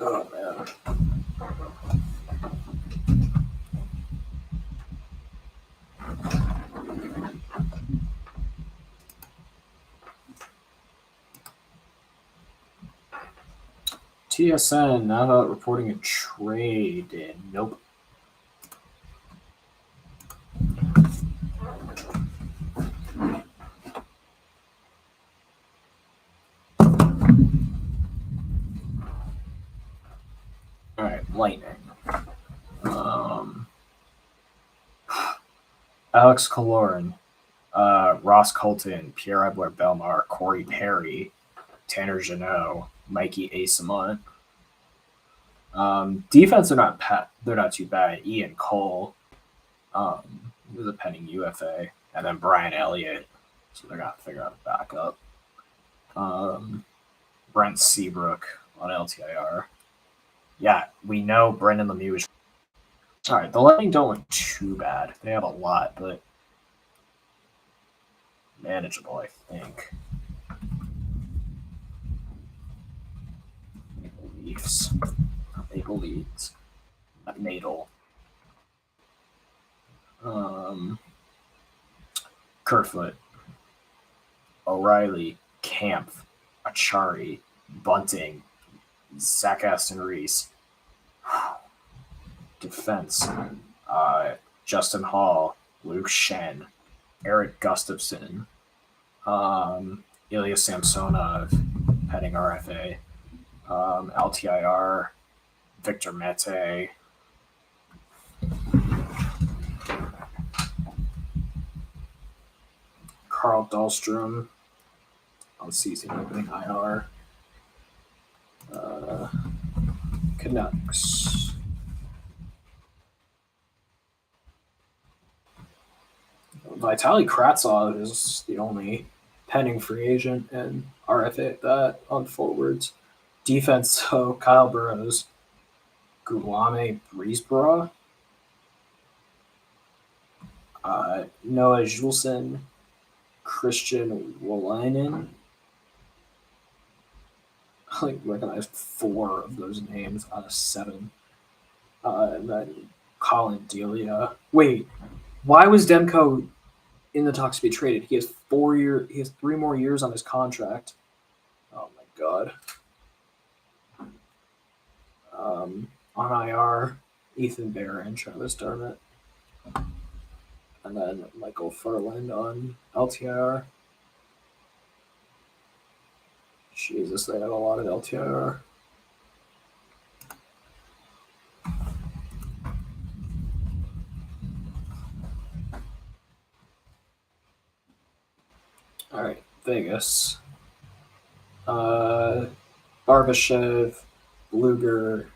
Oh man. TSN now not reporting a trade. Nope. All right, Lightning. Alex Kaloran, Ross Colton, Pierre Edouard Belmar, Corey Perry, Tanner Jeannot, Mikey Asamont. Defense they're not too bad. Ian Cole, who's a pending UFA, and then Brian Elliott. So they're gonna figure out a backup. Brent Seabrook on LTIR. Yeah, we know Brendan Lemieux is. All right, the Lightning don't look too bad. They have a lot, but manageable, I think. Maple Leafs. Maple Leafs. Natal. Kerfoot. O'Reilly. Camp. Achari. Bunting. Zach Aston Reese. Defense. Justin Hall. Luke Shen. Eric Gustafson. Ilya Samsonov. Heading RFA. LTIR. Victor Mete. Carl Dahlstrom on season opening IR. Canucks. Vitaly Kravtsov is the only pending free agent and RFA at that on forwards. Defense, so Kyle Burrows, Guillaume Brisebois, Noah Juleson, Christian Wolainen, like recognize 4 of those names out of 7. And then Colin Delia. Wait, why was Demko in the talks to be traded? He has 4 year. He has 3 more years on his contract. Oh my god. On IR, Ethan Bear and Travis Dermott, and then Michael Furland on LTIR. Jesus, they have a lot of LTIR. All right, Vegas. Barbashev, Luger,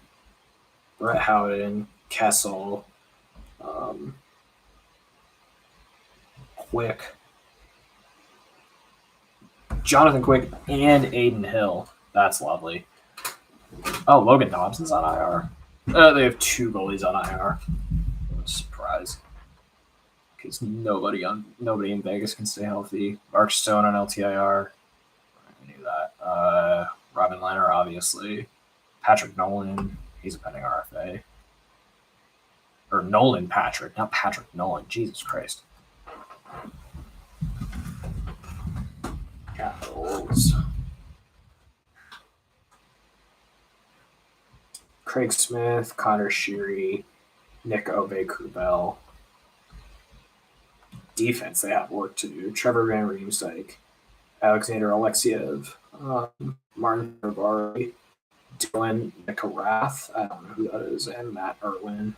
Brett Howden, Kessel, Quick, Jonathan Quick, and Aiden Hill. That's lovely. Oh, Logan Dobson's on IR. They have 2 goalies on IR. Surprise. Because nobody in Vegas can stay healthy. Mark Stone on LTIR. I knew that. Robin Lehner, obviously. Patrick Nolan. He's a pending RFA. Or Nolan Patrick, not Patrick Nolan. Jesus Christ. Capitals. Craig Smith, Connor Sheary, Nick Ove-Kubel. Defense, they have work to do. Trevor Van Riemsdyk, Alexander Alexiev, Martin Ferrari, Dylan McArath, I don't know who that is, and Matt Irwin,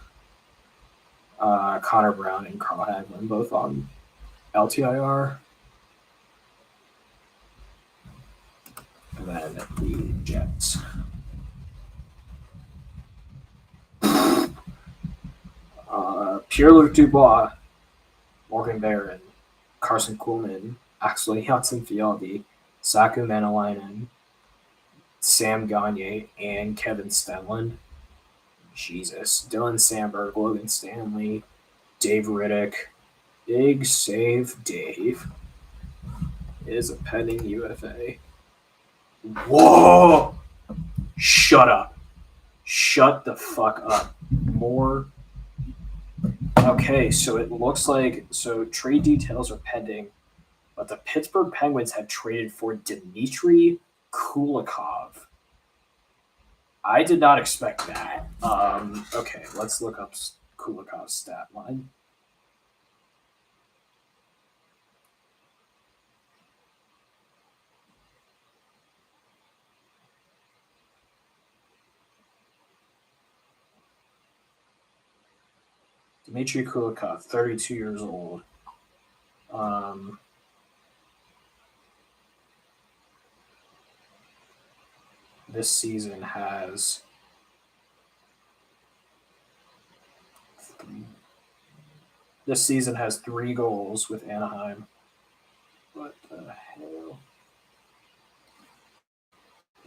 Connor Brown, and Carl Hagelin, both on LTIR. And then the Jets. Pierre-Luc Dubois, Morgan Barron, Carson Kuhlman, Axel Janssen-Fialdi, Saku Manalainen, Sam Gagne, and Kevin Stenlund. Jesus. Dylan Sandberg, Logan Stanley, Dave Riddick. Big save Dave is a pending UFA. Whoa! Shut up. Shut the fuck up. More. Okay, so it looks like trade details are pending, but the Pittsburgh Penguins have traded for Dmitry Kulikov. I did not expect that. Okay, let's look up Kulikov's stat line. Dmitry Kulikov, 32 years old. This season has This season has 3 goals with Anaheim. What the hell?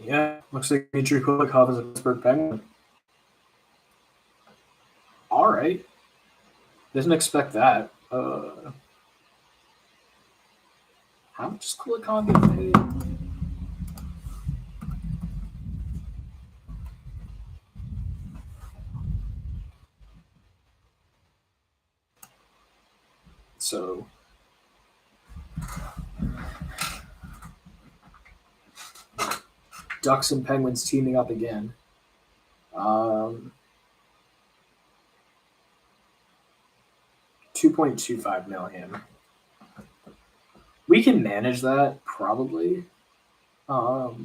Yeah, looks like Dmitry Kulikov is a Pittsburgh Penguin. All right. Didn't expect that. How much is Kulikov get paid? So Ducks and Penguins teaming up again. $2.25 million. We can manage that probably. So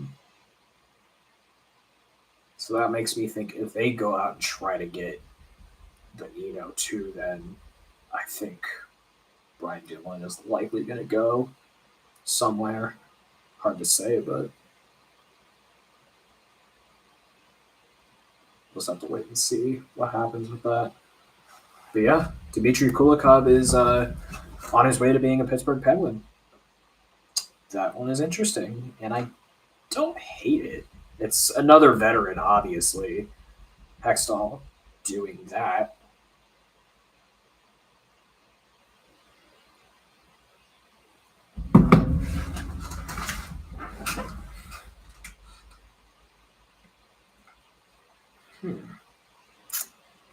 that makes me think if they go out and try to get Bonino too, then I think Brian Dillon is likely going to go somewhere. Hard to say, but we'll just have to wait and see what happens with that. But yeah, Dmitry Kulikov is on his way to being a Pittsburgh Penguin. That one is interesting, and I don't hate it. It's another veteran, obviously. Hextall doing that.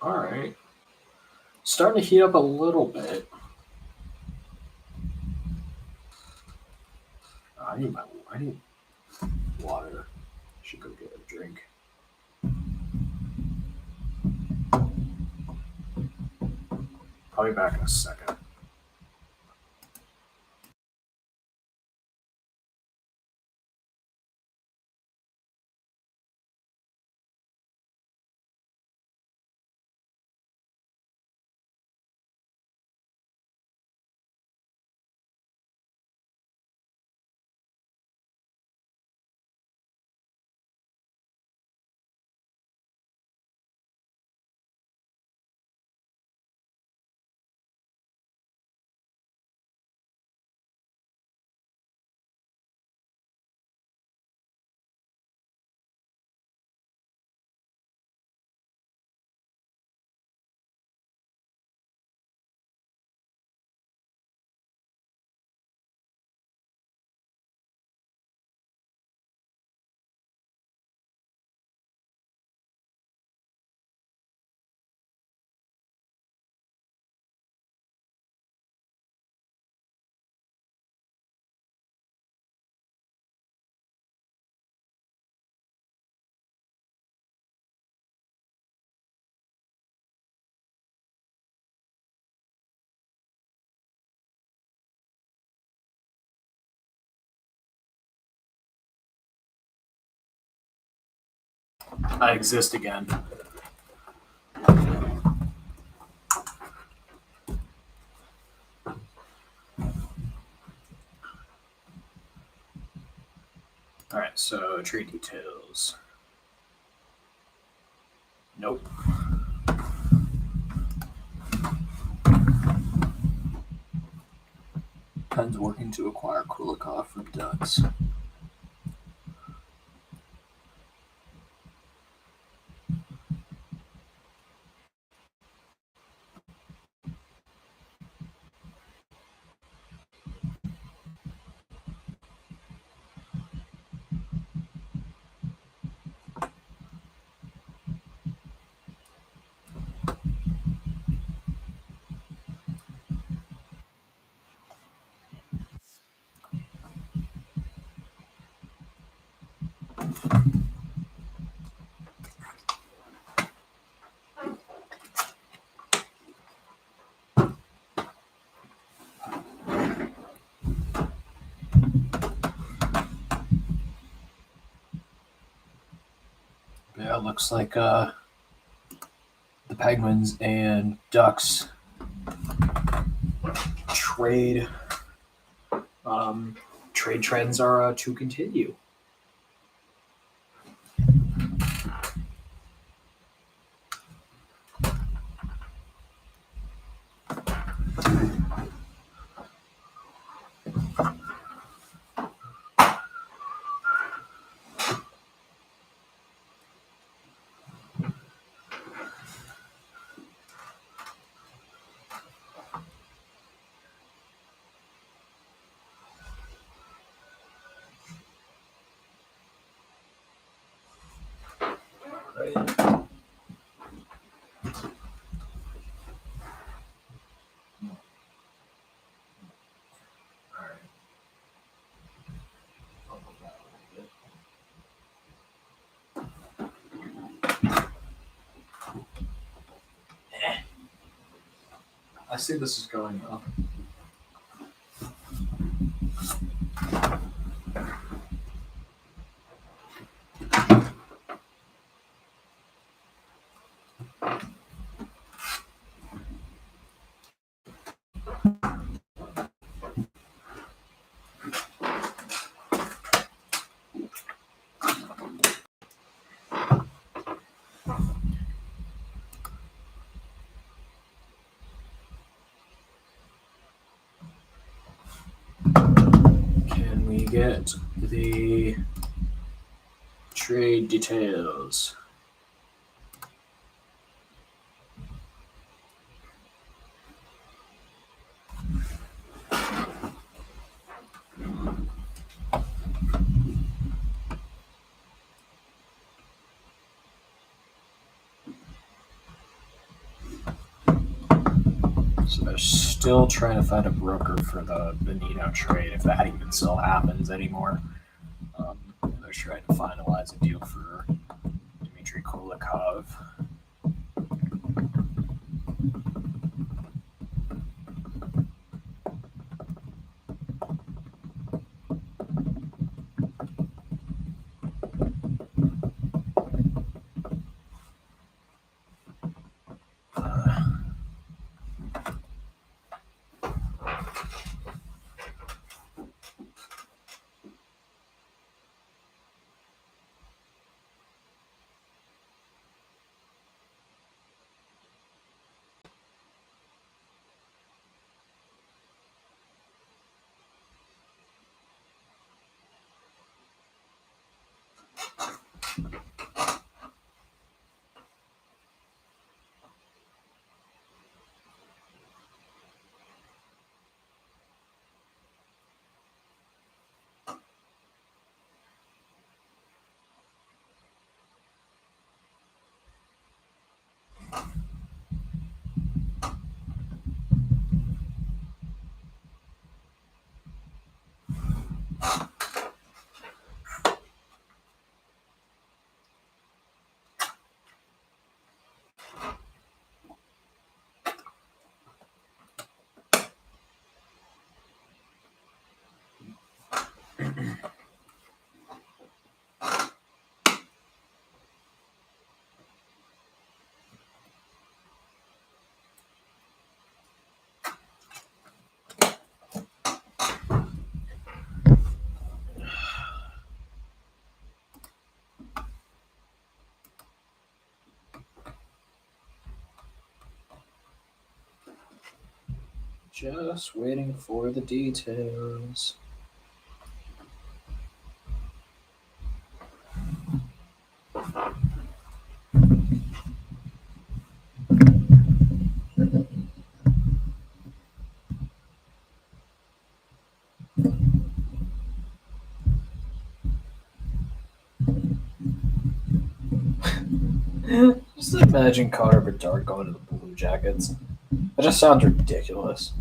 All right. Starting to heat up a little bit. I need water. Should go get a drink. I'll be back in a second. I exist again. All right, so trade details. Nope. Penn's working to acquire Kulikov from Ducks. Yeah, it looks like the Penguins and Ducks trade trade trends are to continue. Right. I see this is going up. Can we get the trade details? Still trying to find a broker for the Benito trade, if that even still happens anymore. They're trying to finalize a deal for Dmitry Kulikov. Just waiting for the details. Just imagine Connor Bedard going to the Blue Jackets. That just sounds ridiculous.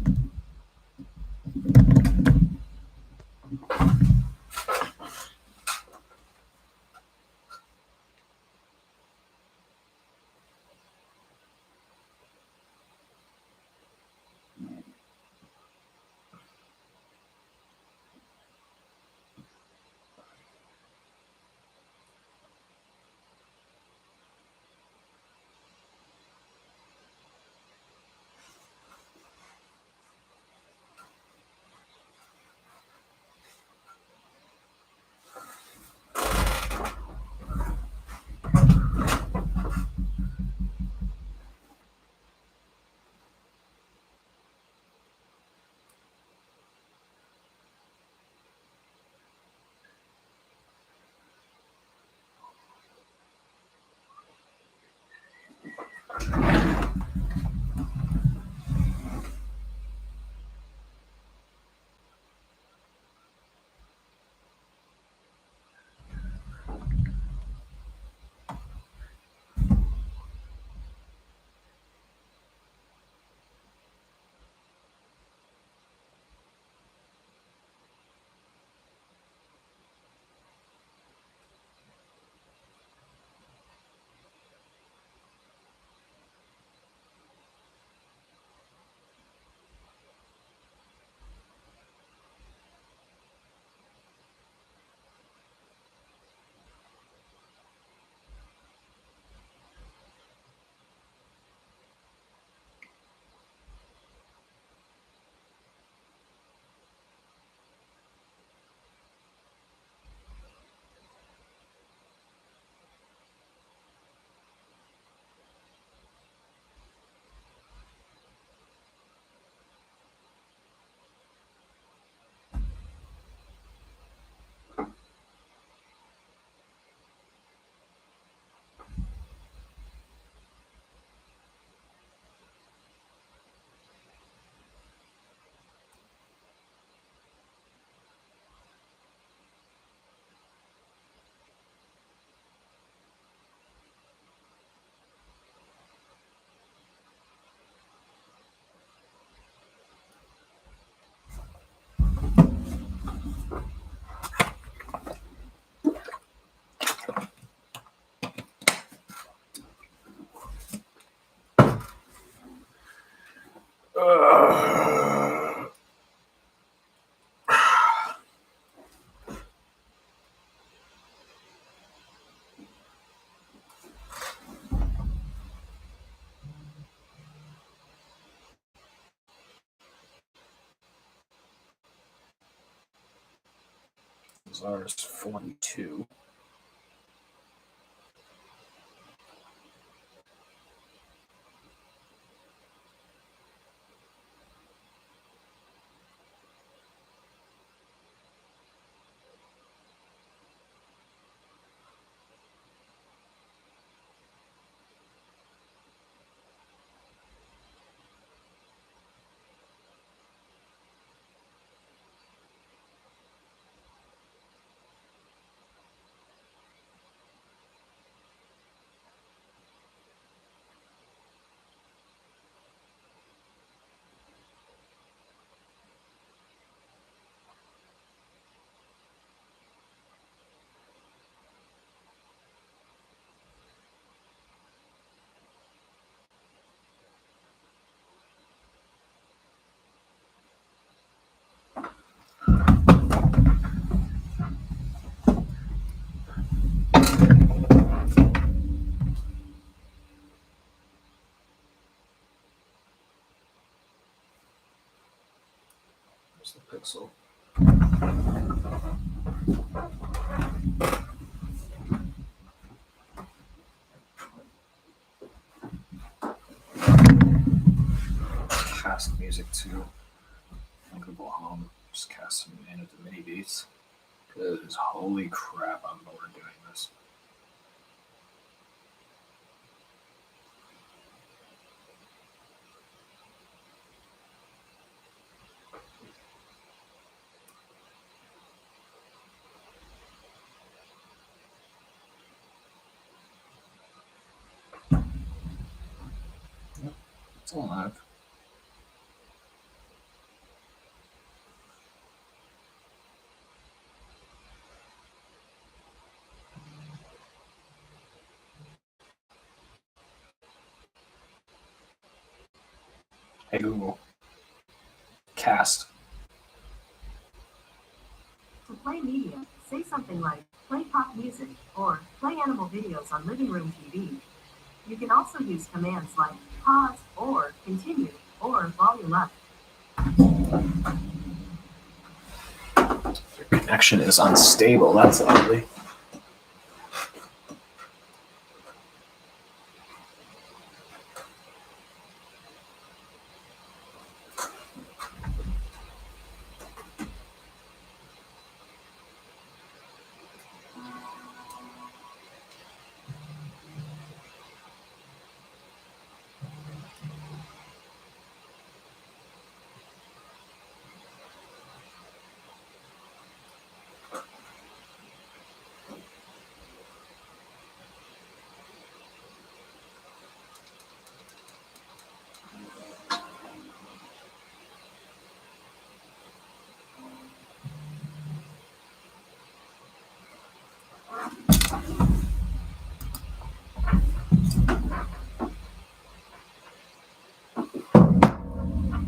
Lazar's 42. There's the pixel. Cast music to Google Home. Just cast some into the mini beats. Because holy crap, I'm bored doing this. Yep, it's alive. Hey Google. Cast. To play media, say something like, play pop music, or play animal videos on living room TV. You can also use commands like pause, or continue, or volume up. Your connection is unstable, that's ugly.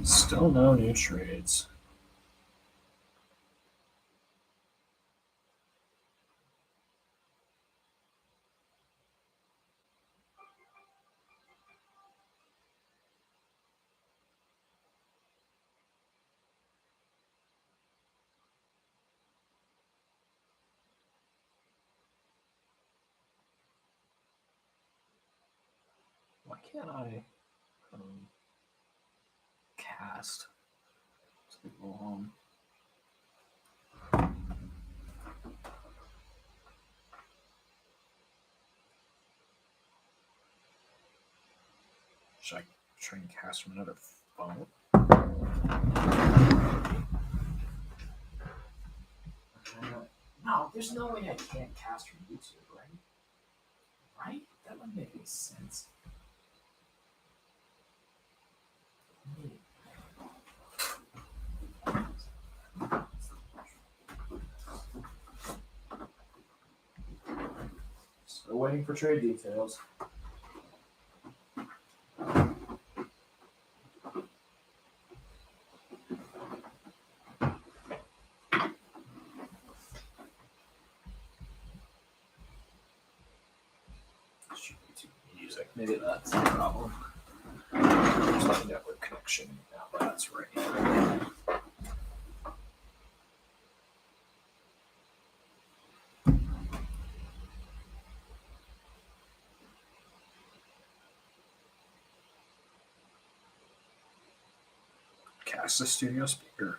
Still no new trades. Why can't I cast to go home? Should I try and cast from another phone? No, there's no way I can't cast from YouTube, right? Right? That wouldn't make any sense. Still waiting for trade details. music. Maybe that's the problem. There's no network connection. Now that's right. Cast the studio speaker.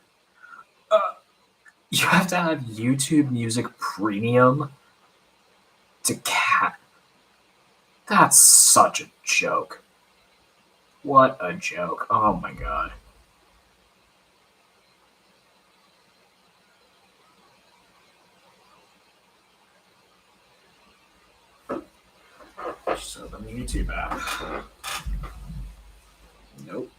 You have to have YouTube Music Premium to cat. That's such a joke. What a joke. Oh my god. So the YouTube app. Nope.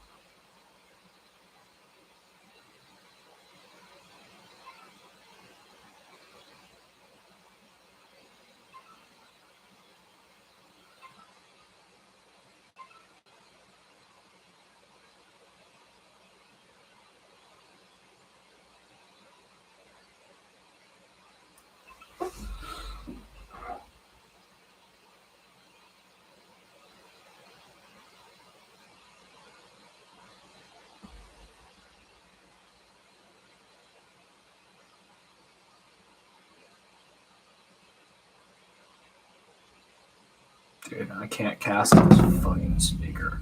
Dude, I can't cast this fucking speaker.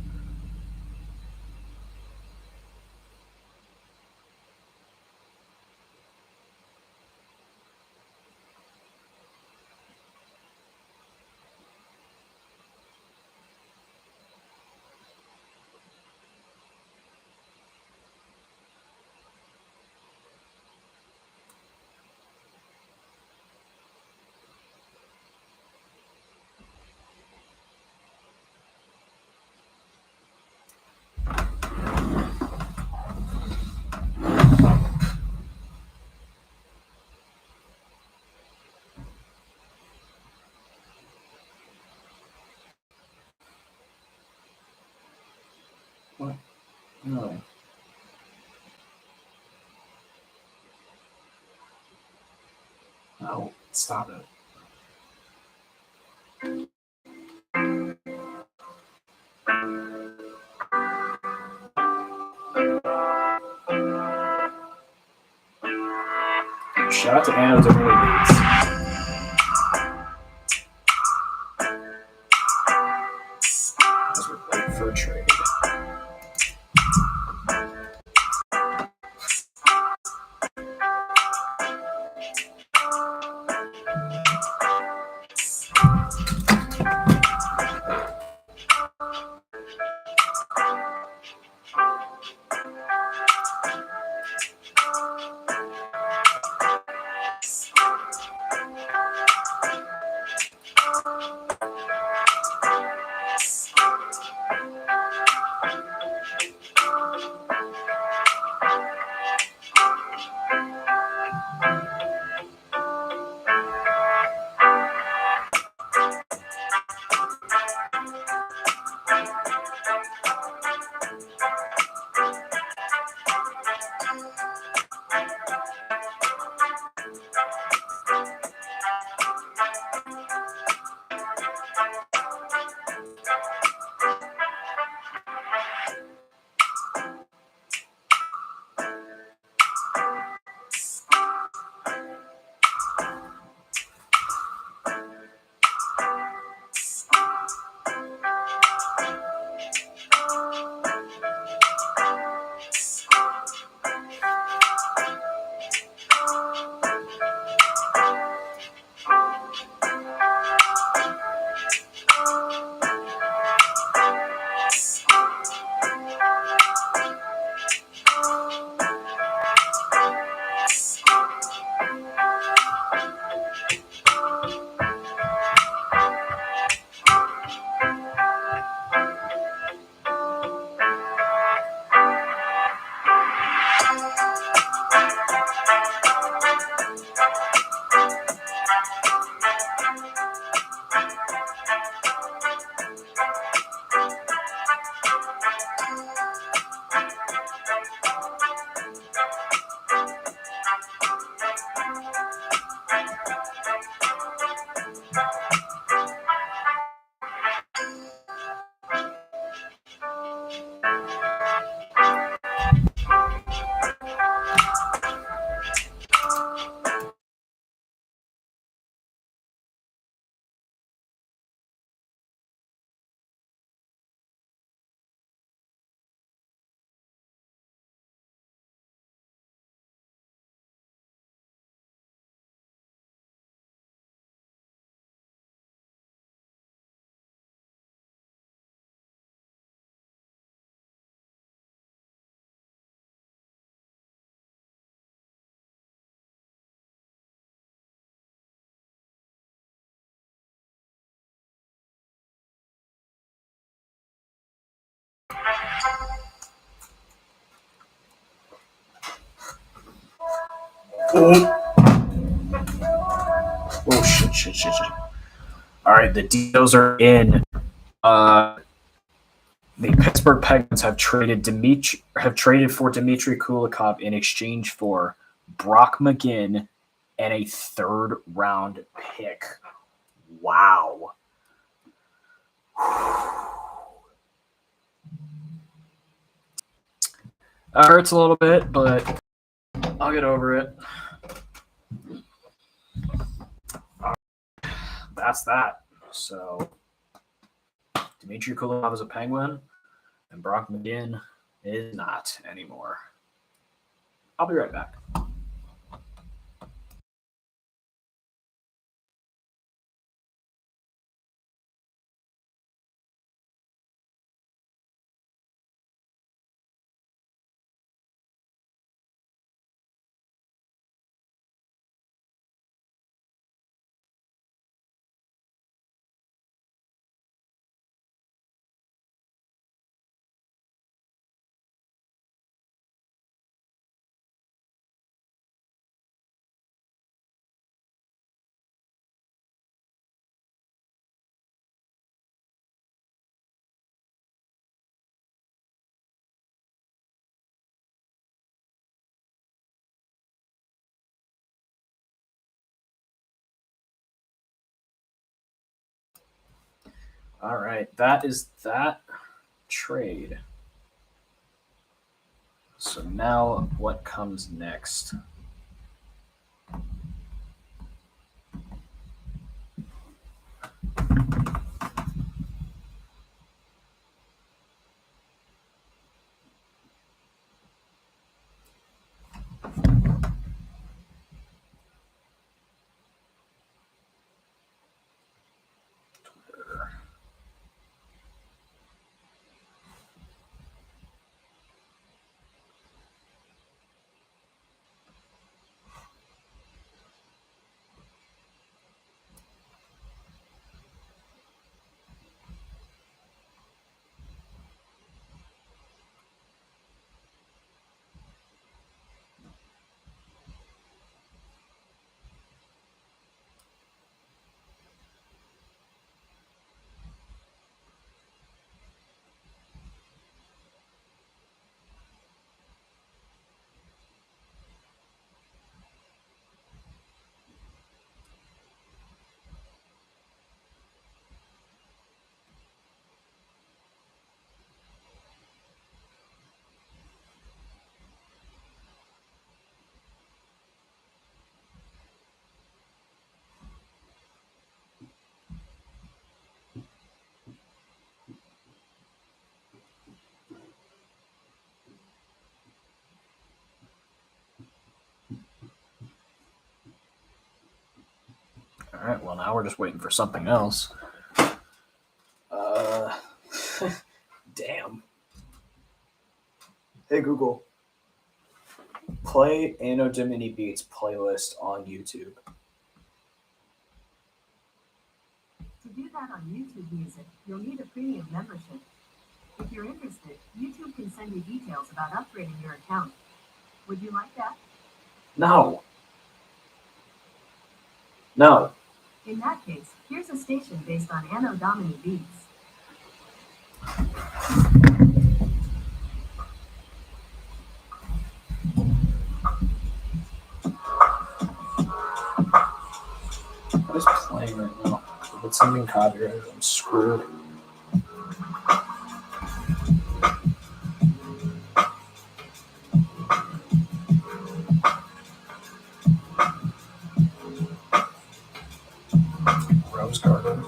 What? No. No, stop it. Shout out to Anno Differently Beats. As we're late for a trade. Oh shit. All right, the deals are in. The Pittsburgh Penguins have traded for Dmitry Kulikov in exchange for Brock McGinn and a third round pick. Wow. That hurts a little bit, but I'll get over it. That's that. So Dmitry Kulikov is a Penguin, and Brock McGinn is not anymore. I'll be right back. All right, that is that trade. So now what comes next? All right, well, now we're just waiting for something else. Damn. Hey, Google, play Anno Domini Beats playlist on YouTube. To do that on YouTube Music, you'll need a premium membership. If you're interested, YouTube can send you details about upgrading your account. Would you like that? No. No. In that case, here's a station based on Anno Domini beats. What is playing right now? If it's something copyrighted, I'm screwed. Rose Garden.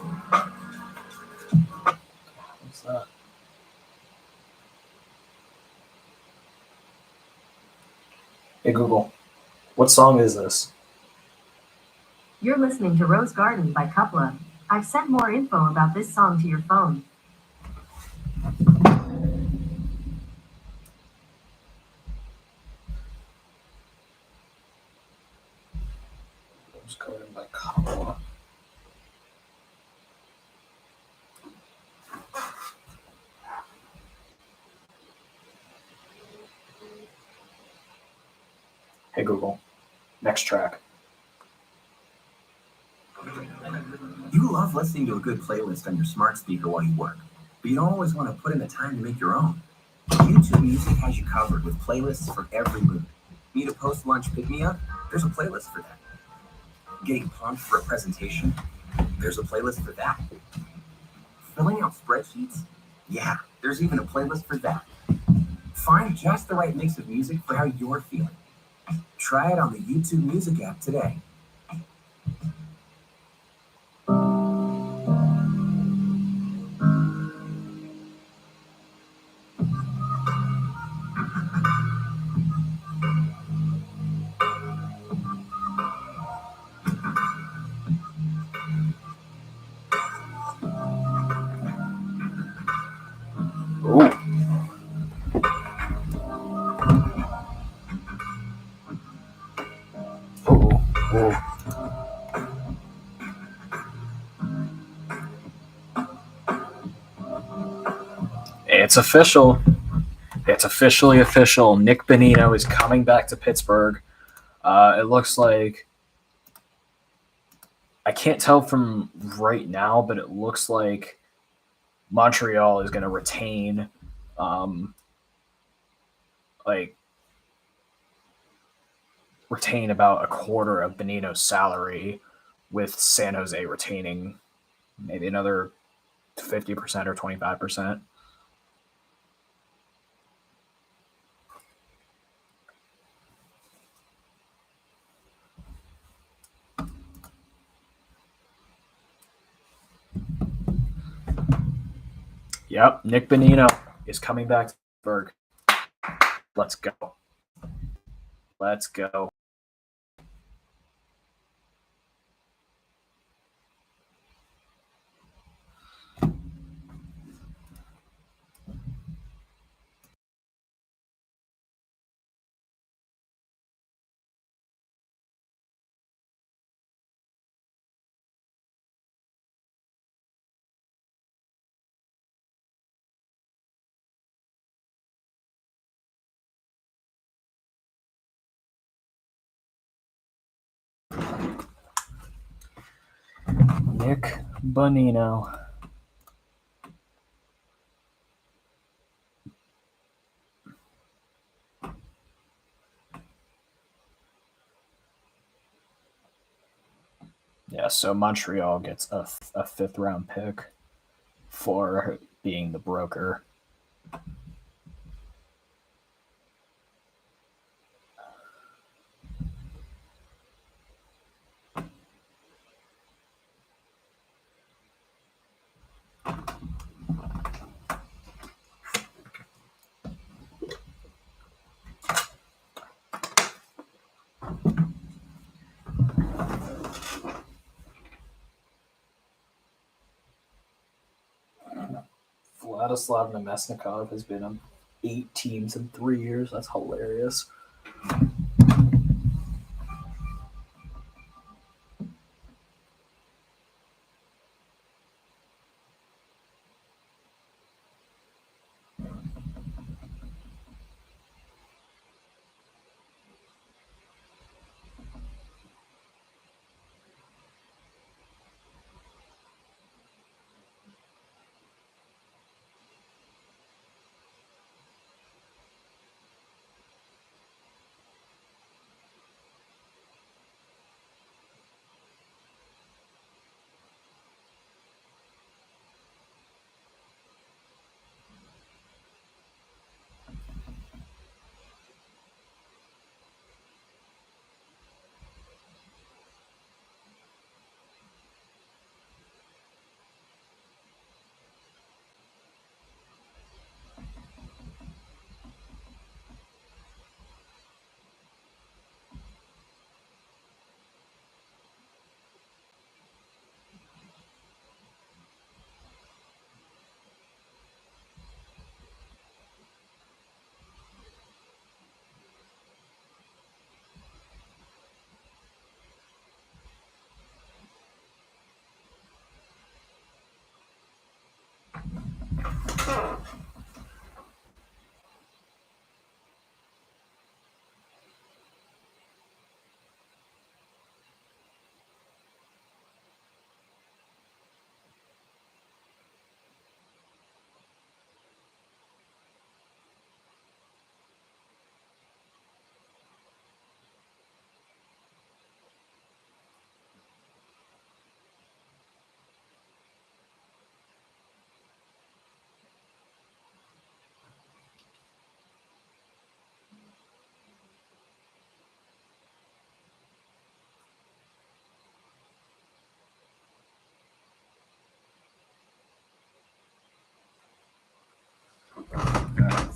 What's that? Hey, Google, what song is this? You're listening to Rose Garden by Cupla. I've sent more info about this song to your phone. Rose Garden by Kamala. Hey, Google, Next track. You love listening to a good playlist on your smart speaker while you work, but you don't always want to put in the time to make your own. YouTube Music has you covered with playlists for every mood. Need a post-lunch pick-me-up? There's a playlist for that. Getting pumped for a presentation? There's a playlist for that. Filling out spreadsheets? Yeah, there's even a playlist for that. Find just the right mix of music for how you're feeling. Try it on the YouTube Music app today. Ooh. Ooh. Ooh. It's official. It's officially official. Nick Bonino is coming back to Pittsburgh. It looks like, I can't tell from right now, but it looks like Montreal is going to retain, retain about a quarter of Bonino's salary, with San Jose retaining maybe another 50% or 25%. Yep, Nick Bonino is coming back to Pittsburgh. Let's go. Let's go. Nick Bonino. Yeah, so Montreal gets a fifth round pick for being the broker. Vladislav Nemesnikov has been on 8 teams in 3 years. That's hilarious.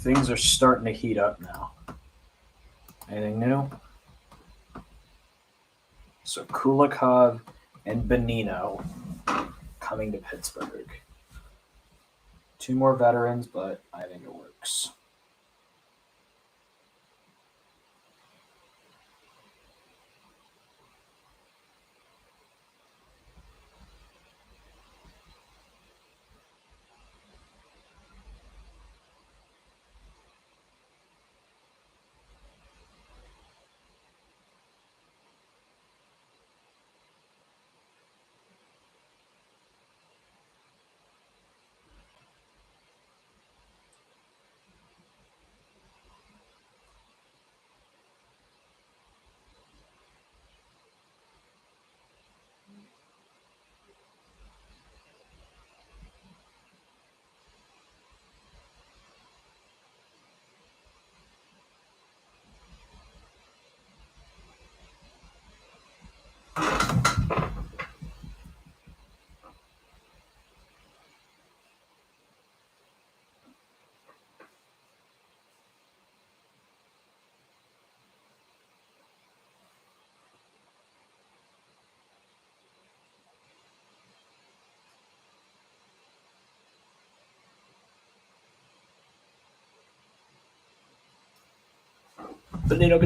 things are starting to heat up now. Anything new? So Kulikov and Benino coming to Pittsburgh. 2 more veterans, but I think it works. Benino.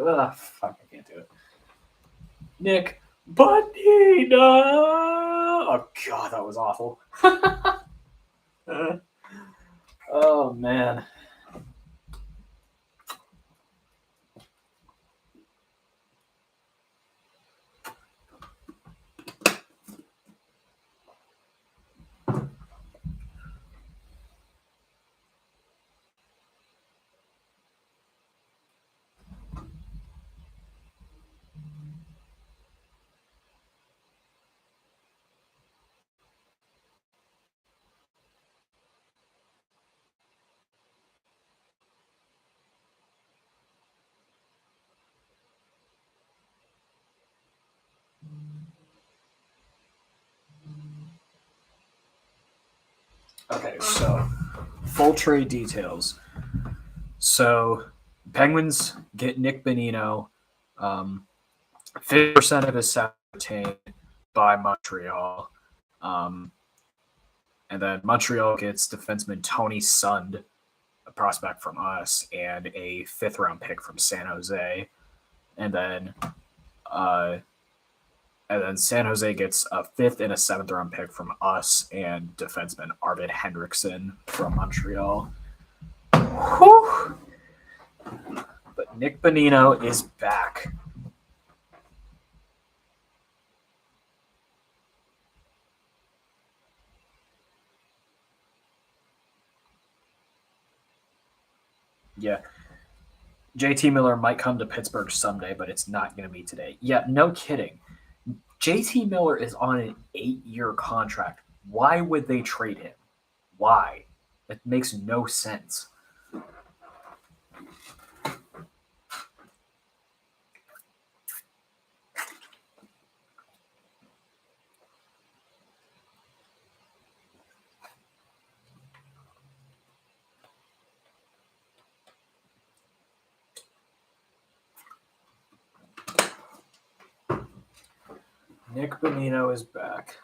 Ah, fuck, I can't do it. Nick Benino. Oh god, that was awful. Oh man. Okay, so full trade details. So Penguins get Nick Benino, 50% of his salary retained by Montreal, and then Montreal gets defenseman Tony Sund, a prospect from us, and a 5th-round pick from San Jose, and then San Jose gets a 5th and a 7th-round pick from us and defenseman Arvid Hendrickson from Montreal. Whew. But Nick Bonino is back. Yeah. JT Miller might come to Pittsburgh someday, but it's not going to be today. Yeah, no kidding. JT Miller is on an 8-year contract. Why would they trade him? Why? It makes no sense. Nick Bonino is back.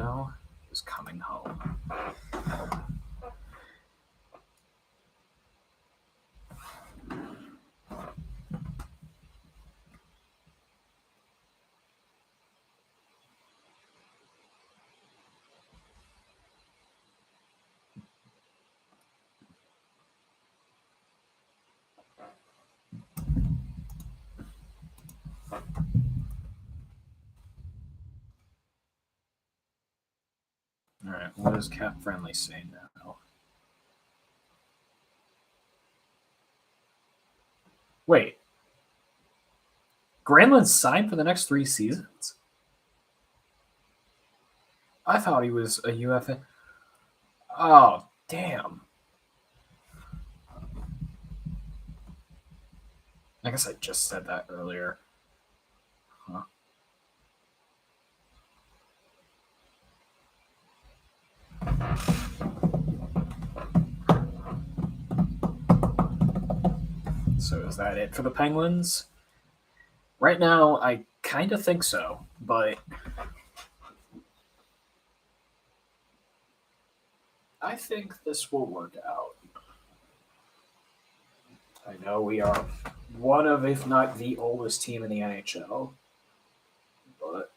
now is coming home. All right, what does Cap Friendly say now? Wait. Granlund's signed for the next 3 seasons? I thought he was a UFA. Oh, damn. I guess I just said that earlier. Huh. So is that it for the Penguins? Right now, I kind of think so, but I think this will work out. I know we are one of, if not the oldest team in the NHL, but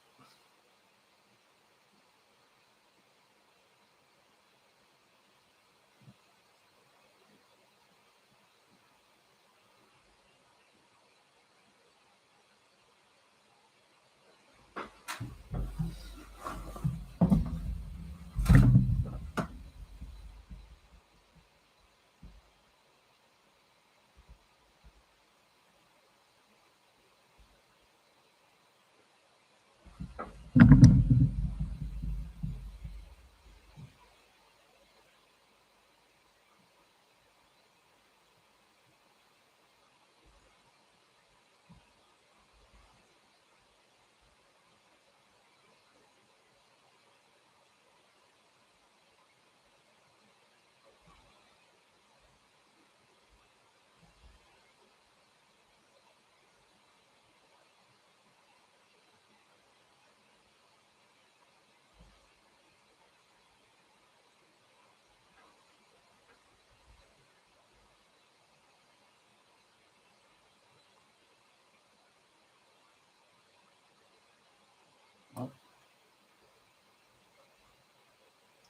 oh.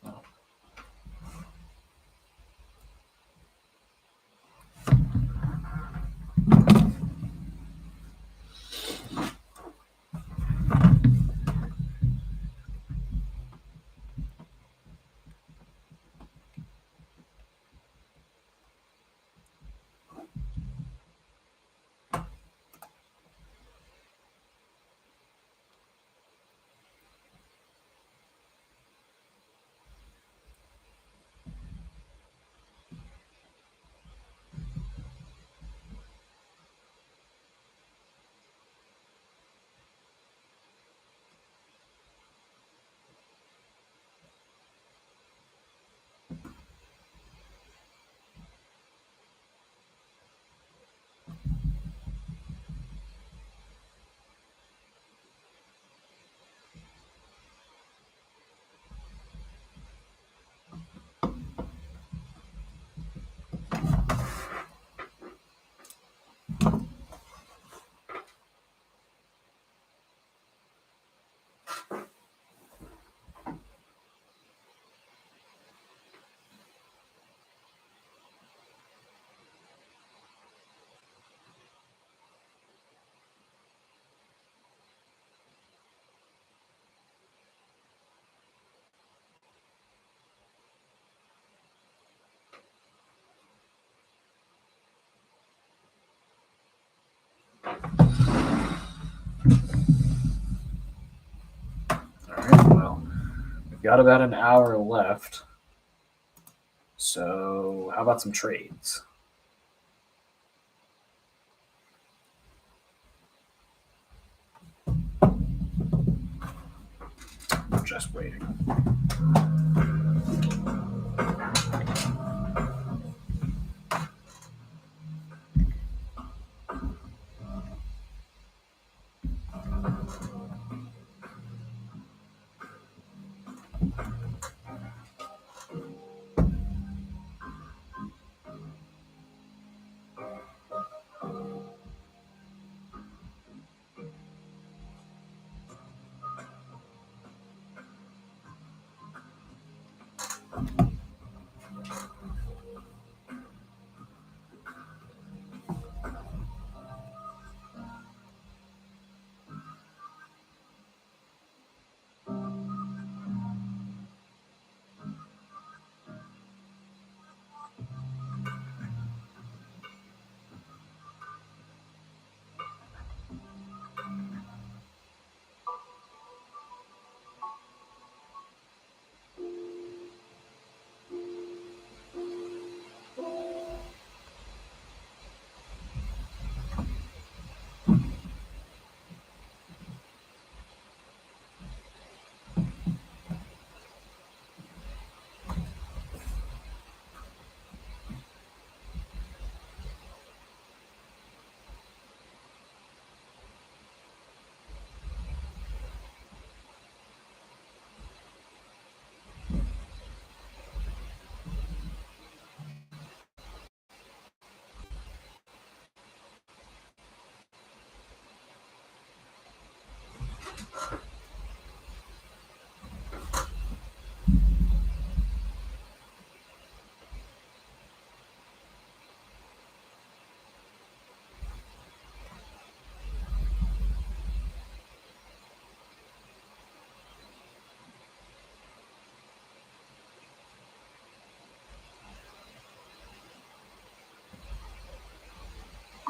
Oh. All right, well, we've got about an hour left. So, how about some trades? I'm just waiting.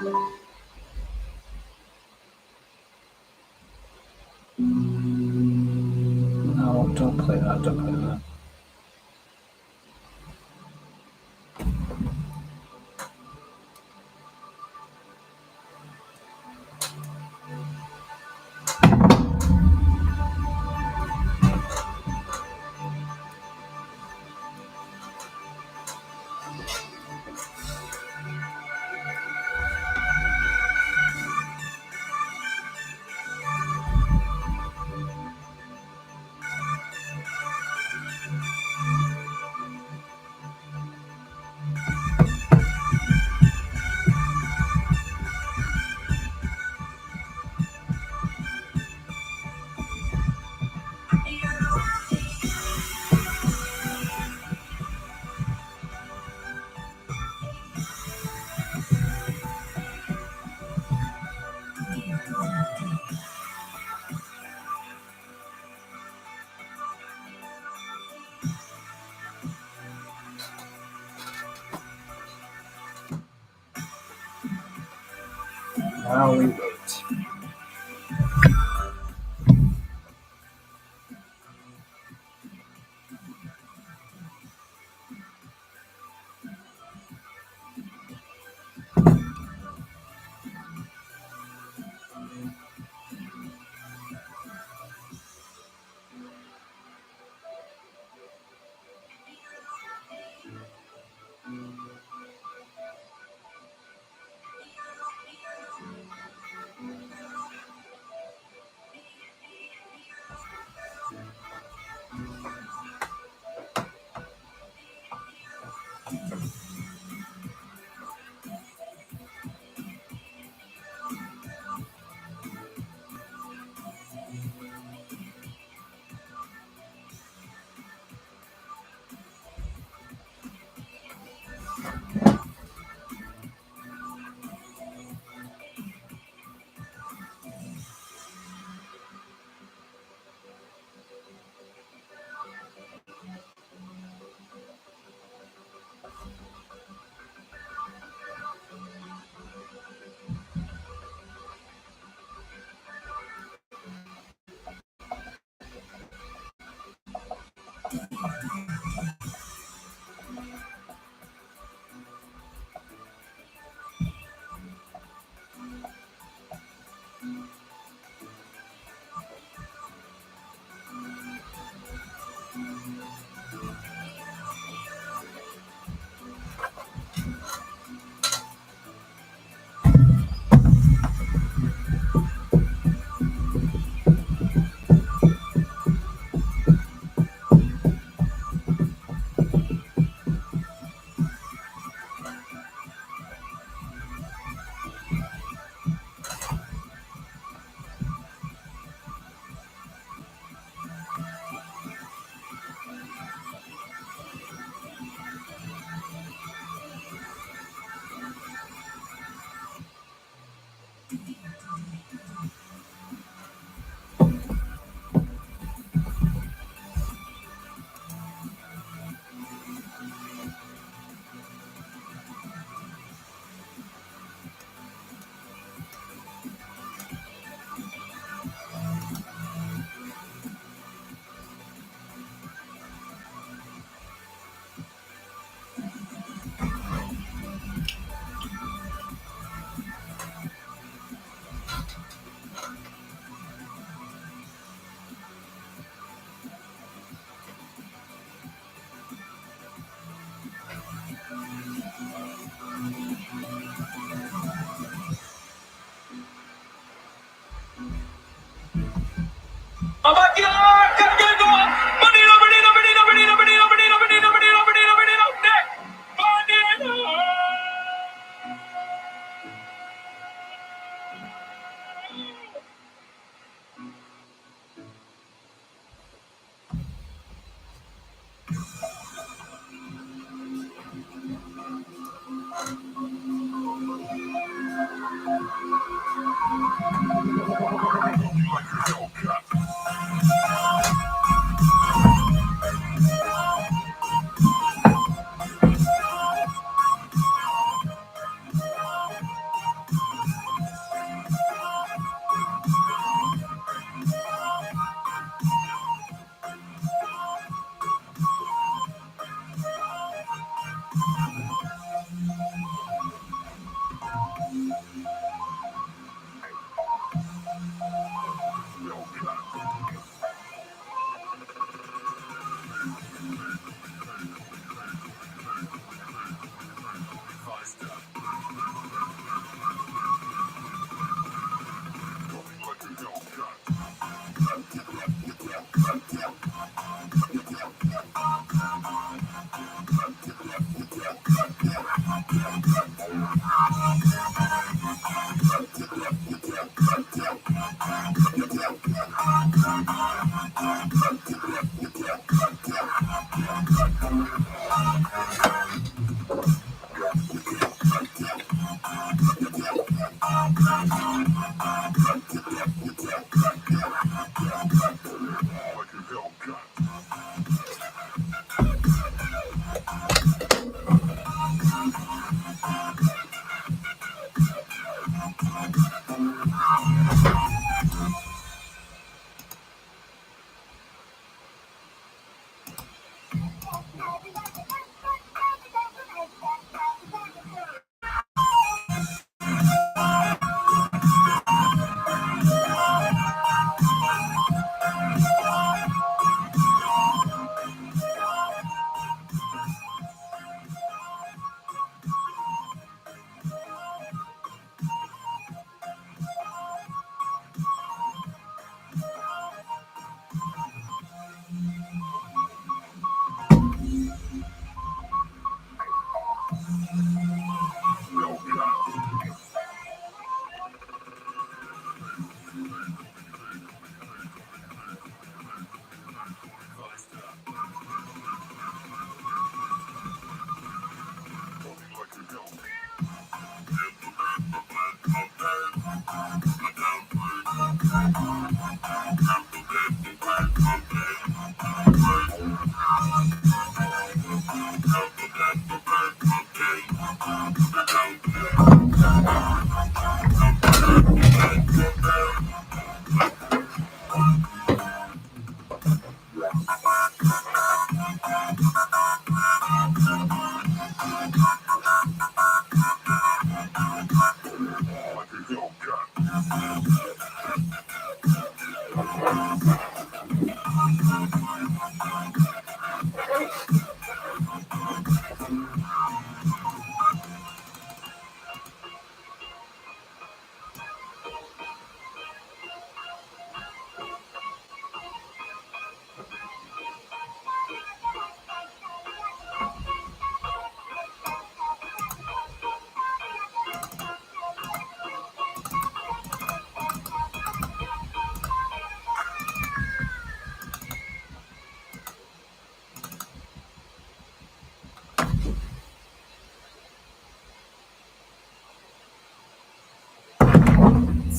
No, don't play that. Don't play that. Now we wait.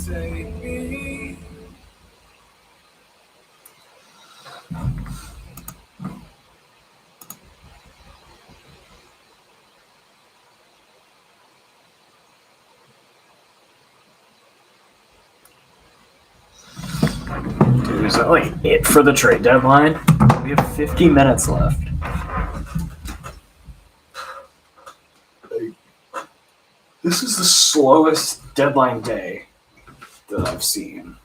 Take me. Dude, is that like it for the trade deadline? We have 50 minutes left. This is the slowest deadline day that I've seen.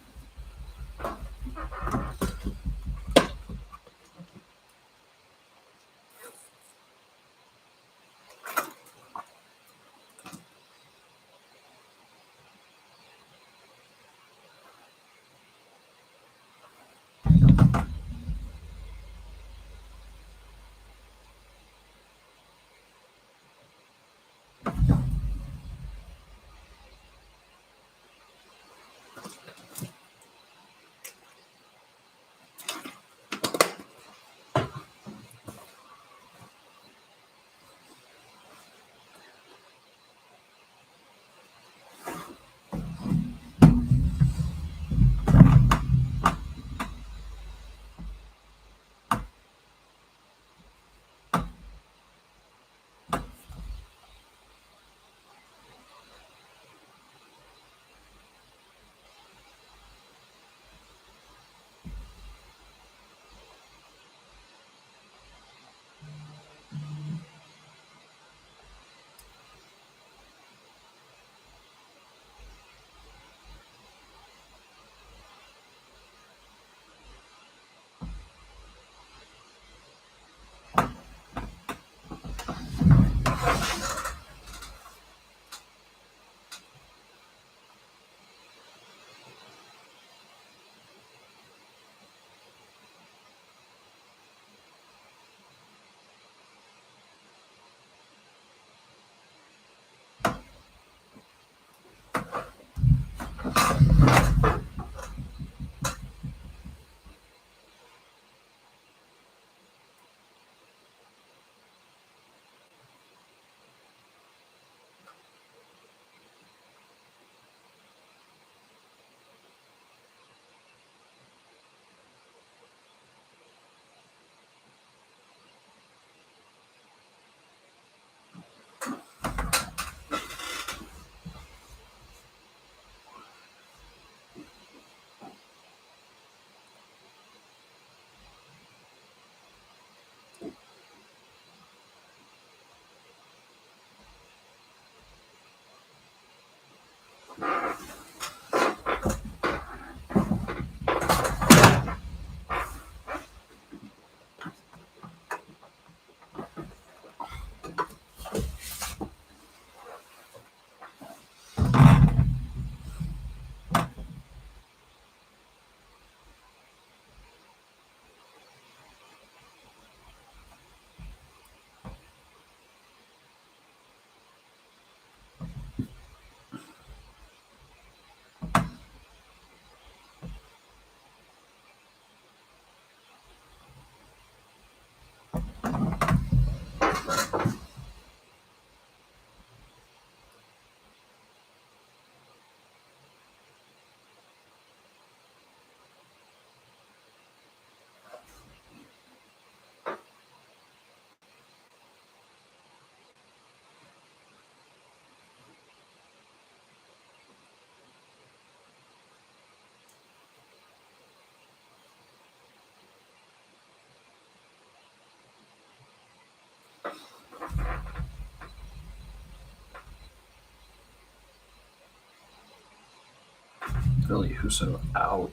Billy Huso out.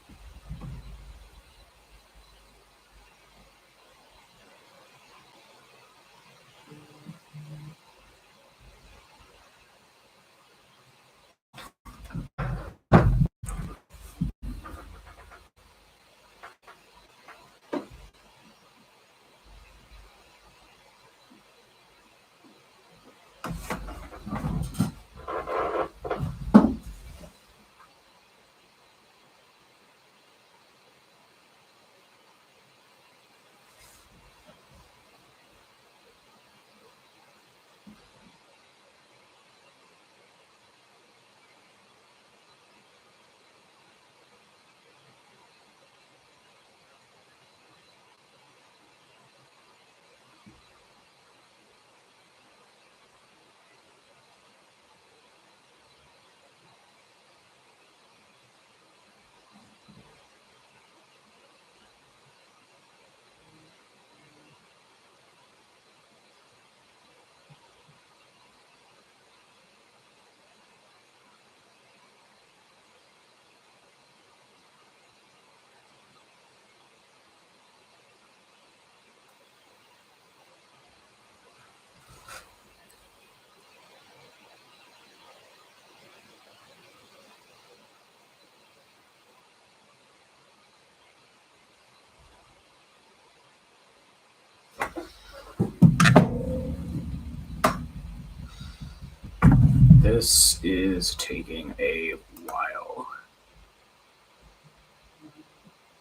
This is taking a while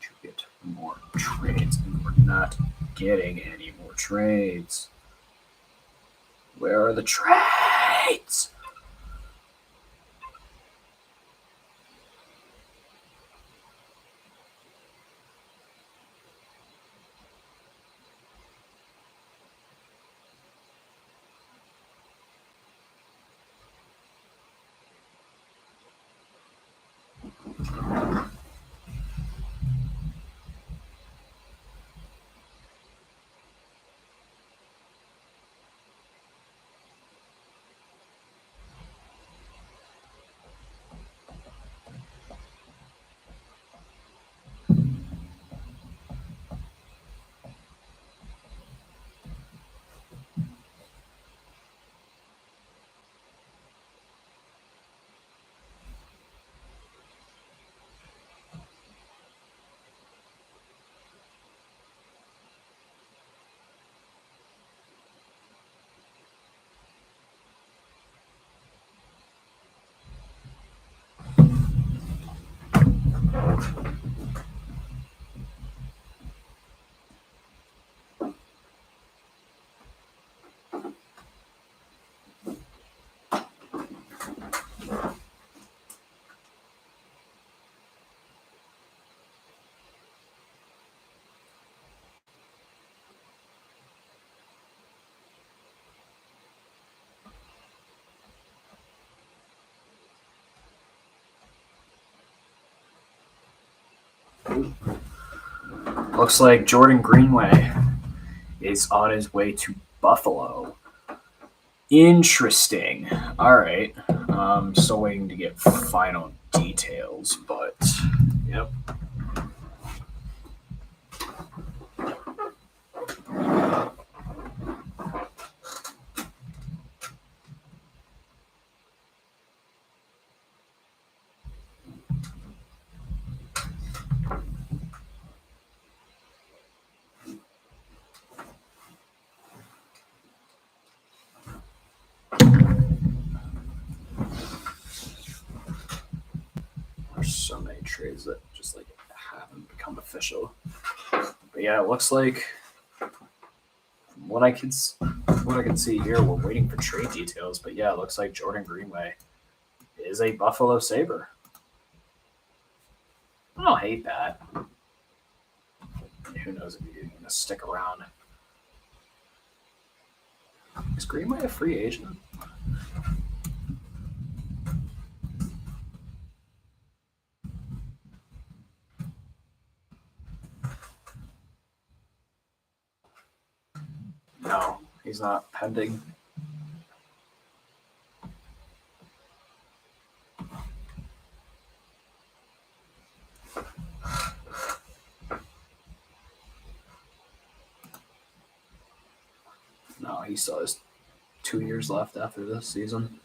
to get more trades, and we're not getting any more trades. Where are the trades? Looks like Jordan Greenway is on his way to Buffalo. Interesting. All right. Still waiting to get final details, but yep. There's so many trades that just like haven't become official. But yeah, it looks like from what I can see here, we're waiting for trade details. But yeah, it looks like Jordan Greenway is a Buffalo Sabre. I don't hate that. Who knows if he's going to stick around? Is Greenway a free agent? No, he's not pending. No, he still has 2 years left after this season.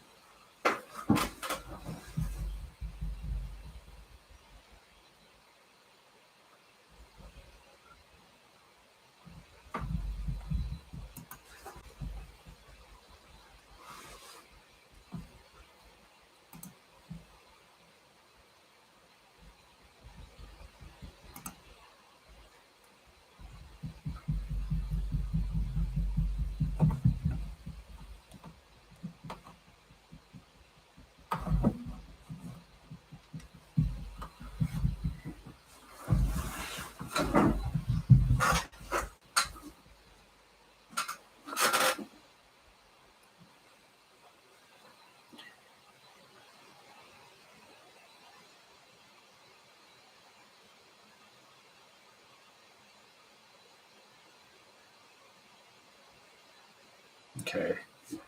Okay,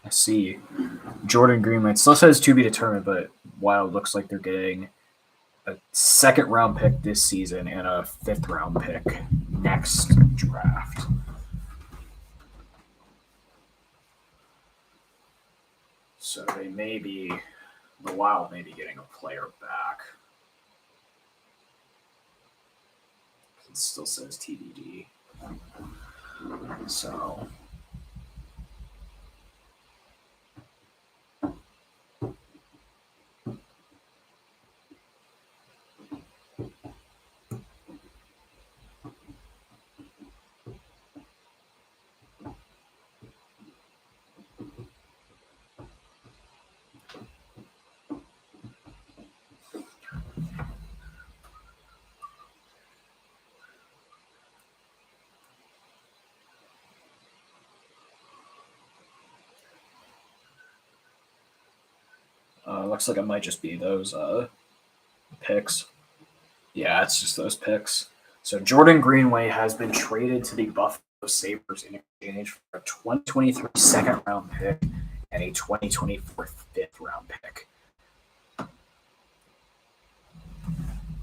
I see. Jordan Greenway still says to be determined, but Wild looks like they're getting a second round pick this season and a 5th round pick next draft. So the Wild may be getting a player back. It still says TBD. So. Looks like it might just be those picks. Yeah, it's just those picks. So Jordan Greenway has been traded to the Buffalo Sabres in exchange for a 2023 second round pick and a 2024 5th round pick.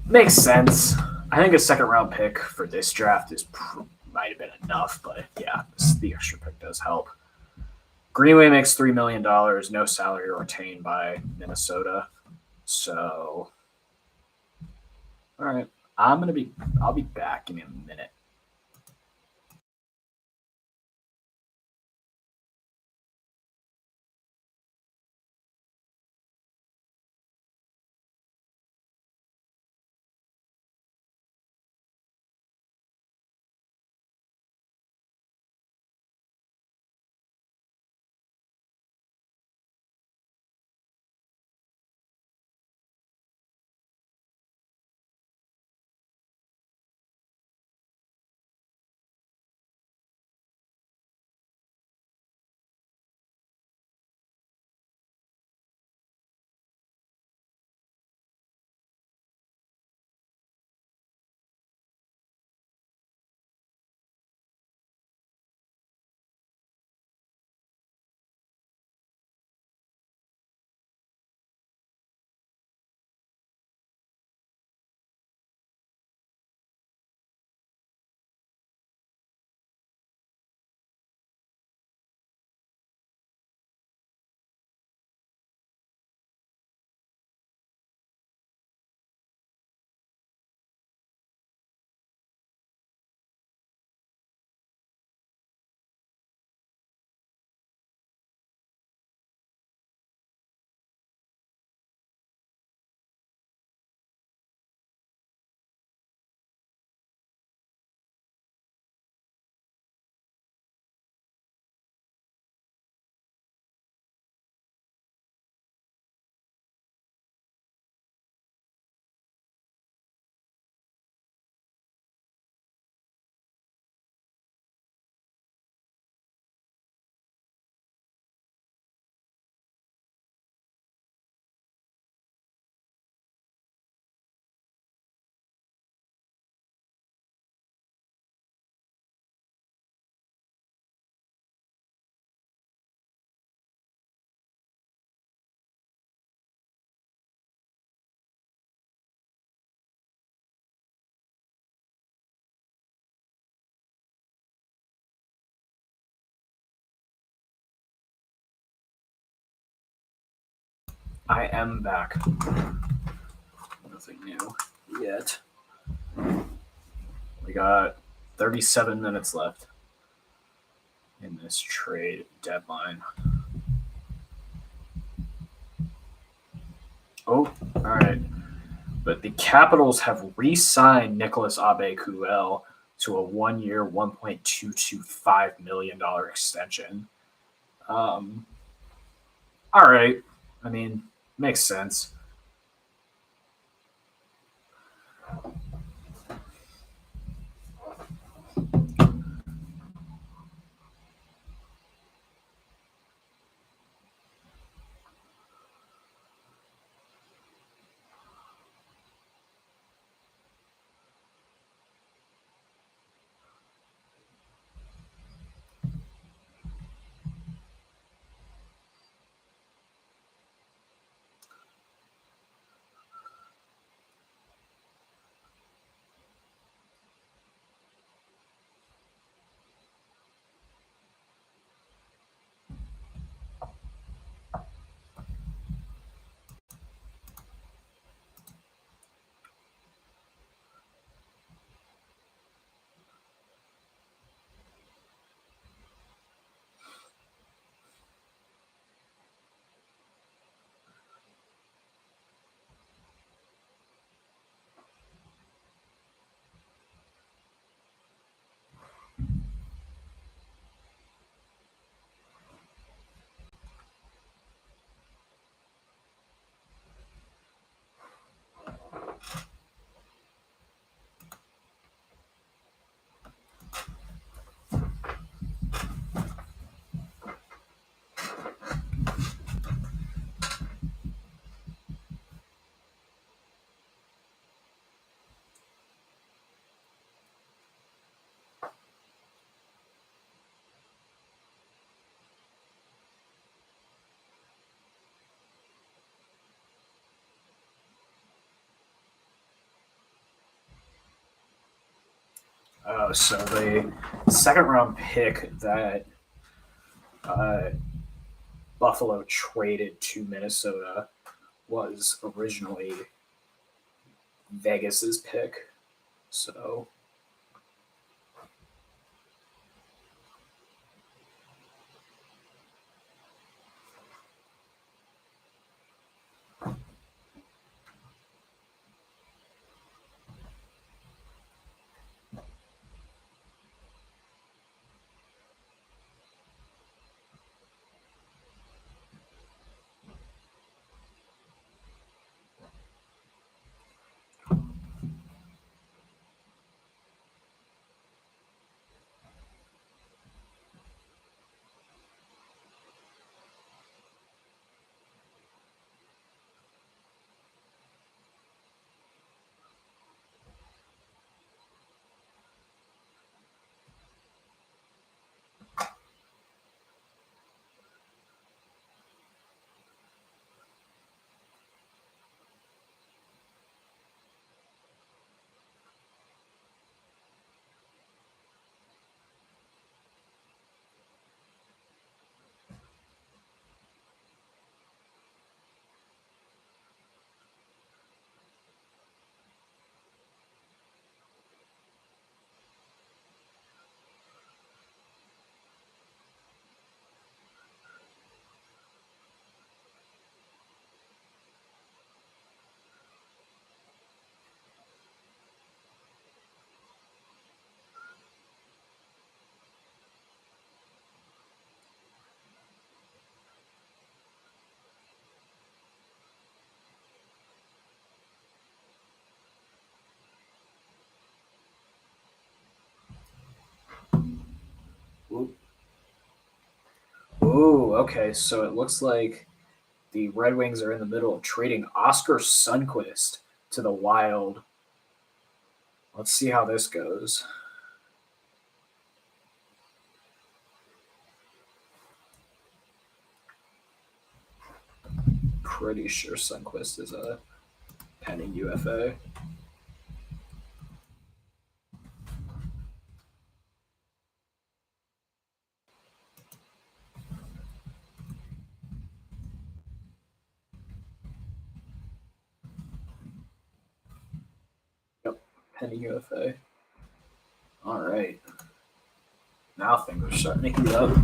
Makes sense. I think a second round pick for this draft might have been enough, but yeah, the extra pick does help. Greenway makes $3 million, no salary retained by Minnesota. So, all right, I'll be back. Give me a minute. I am back. Nothing new yet. We got 37 minutes left in this trade deadline. Oh, all right. But the Capitals have re-signed Nicholas Aube-Kubel to a 1-year, $1.225 million extension. All right. I mean, makes sense. So the second round pick that Buffalo traded to Minnesota was originally Vegas's pick. So ooh, okay. So it looks like the Red Wings are in the middle of trading Oscar Sundquist to the Wild. Let's see how this goes. Pretty sure Sundquist is a pending UFA. Penny UFA. All right. Now things are starting to heat up.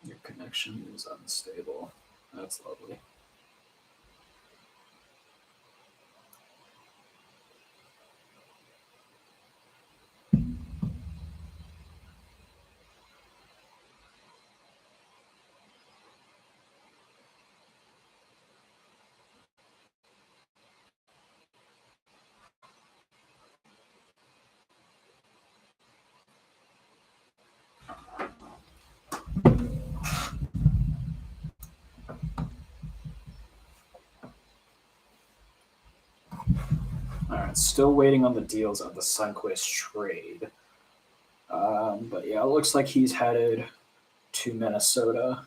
Your connection is unstable. That's lovely. All right, still waiting on the deals of the Sunquist trade. But yeah, it looks like he's headed to Minnesota.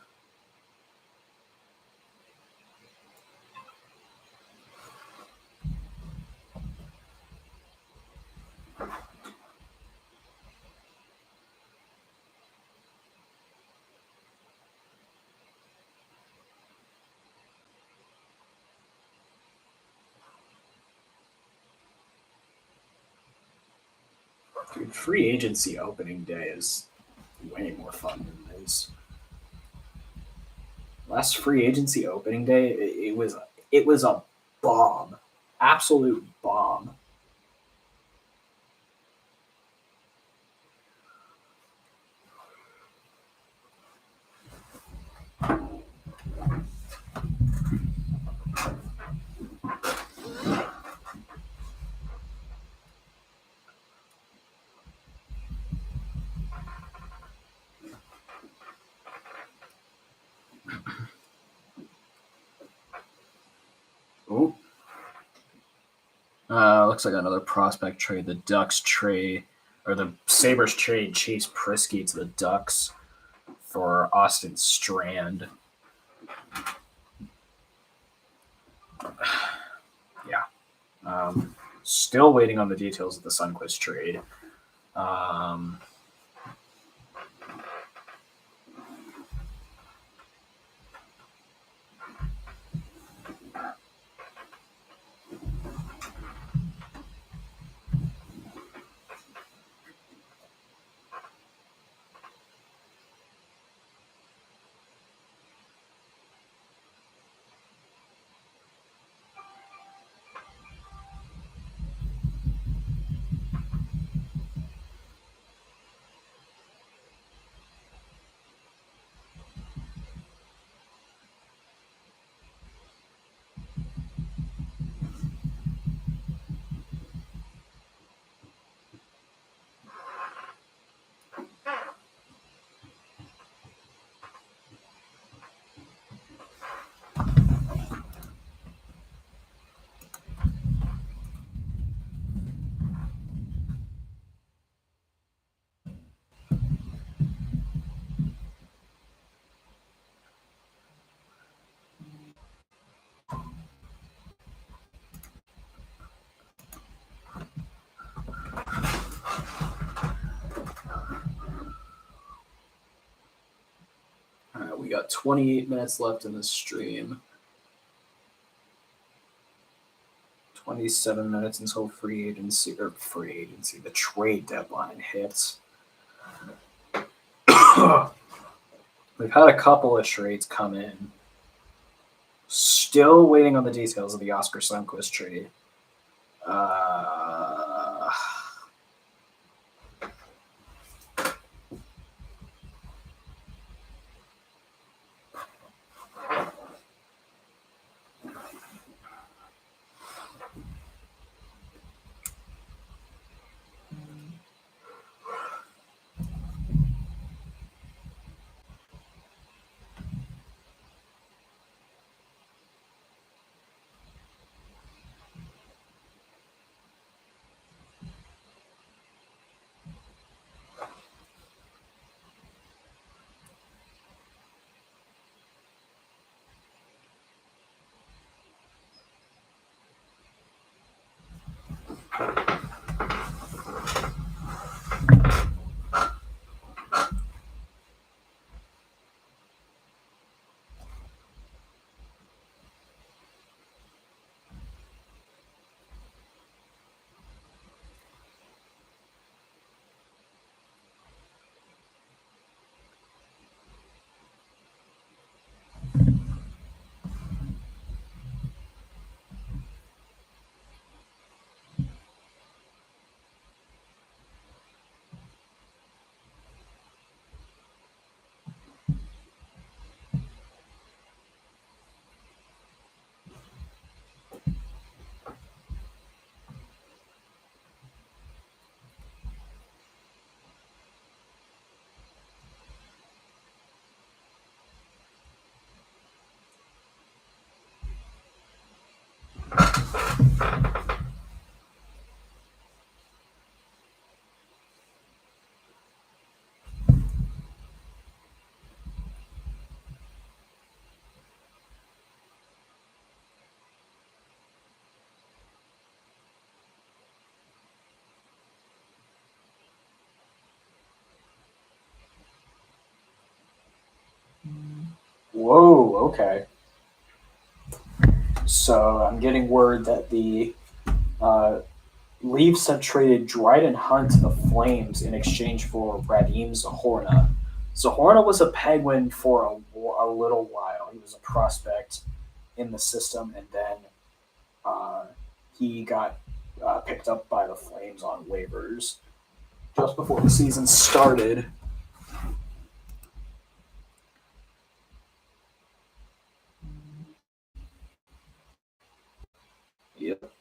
Dude, free agency opening day is way more fun than this. Last free agency opening day, it was a bomb, absolute bomb. Oh, looks like another prospect trade. The Ducks trade, or the Sabres trade Chase Prisky to the Ducks for Austin Strand. Yeah. Still waiting on the details of the Sunquist trade. We got 28 minutes left in this stream. 27 minutes until the trade deadline hits. We've had a couple of trades come in. Still waiting on the details of the Oscar Sundqvist trade. Whoa, okay. So I'm getting word that the Leafs have traded Dryden Hunt to the Flames in exchange for Radim Zahorna. Zahorna was a Penguin for a little while. He was a prospect in the system, and then he got picked up by the Flames on waivers just before the season started. Yep.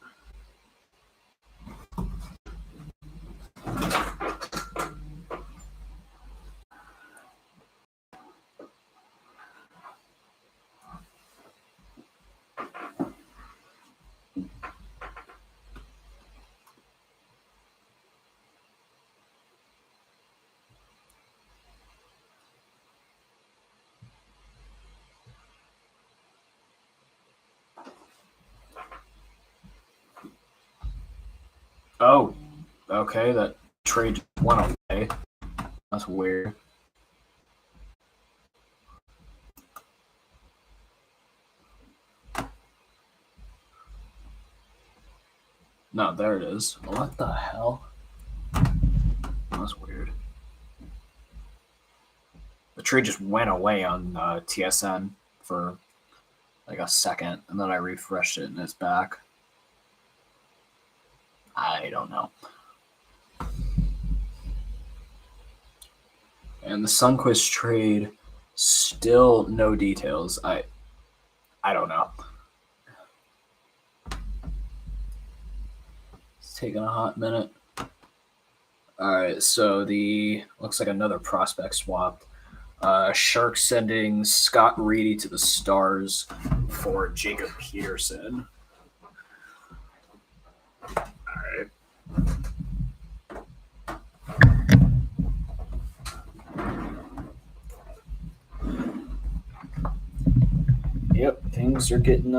Oh, okay. That trade went away. That's weird. No, there it is. What the hell? That's weird. The trade just went away on TSN for like a second, and then I refreshed it and it's back. I don't know. And the Sundqvist trade, still no details. I don't know. It's taking a hot minute. All right, so the looks like another prospect swap. Sharks sending Scott Reedy to the Stars for Jacob Peterson. All right. Yep, things are getting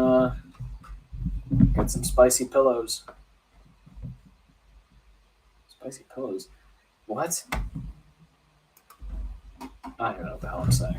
get some spicy pillows. Spicy pillows. What? I don't know what the hell I'm saying.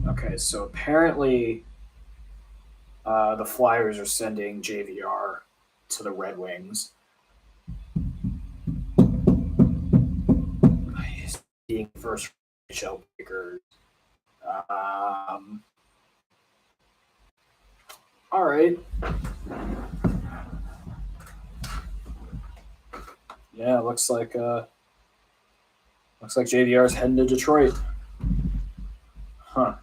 Okay, so apparently the Flyers are sending JVR to the Red Wings. He's being first NHL picker. All right. Yeah, looks like JVR's heading to Detroit. Huh.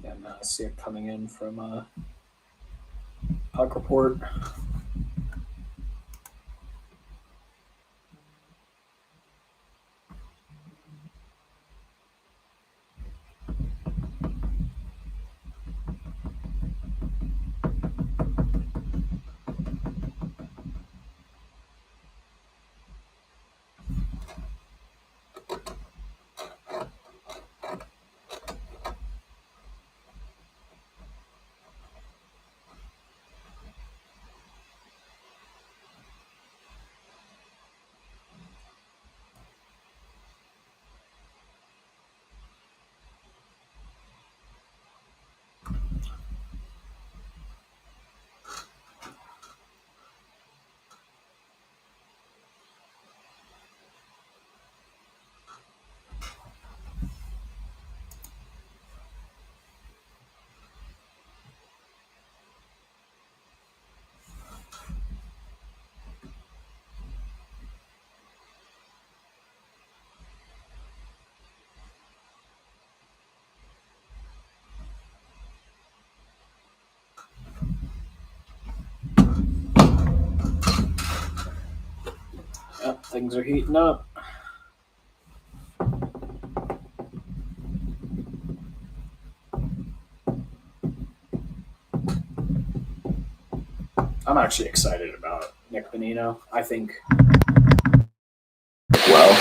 Yeah, I see it coming in from Puck Report. Yep, things are heating up. I'm actually excited about Nick Bonino. I think, well,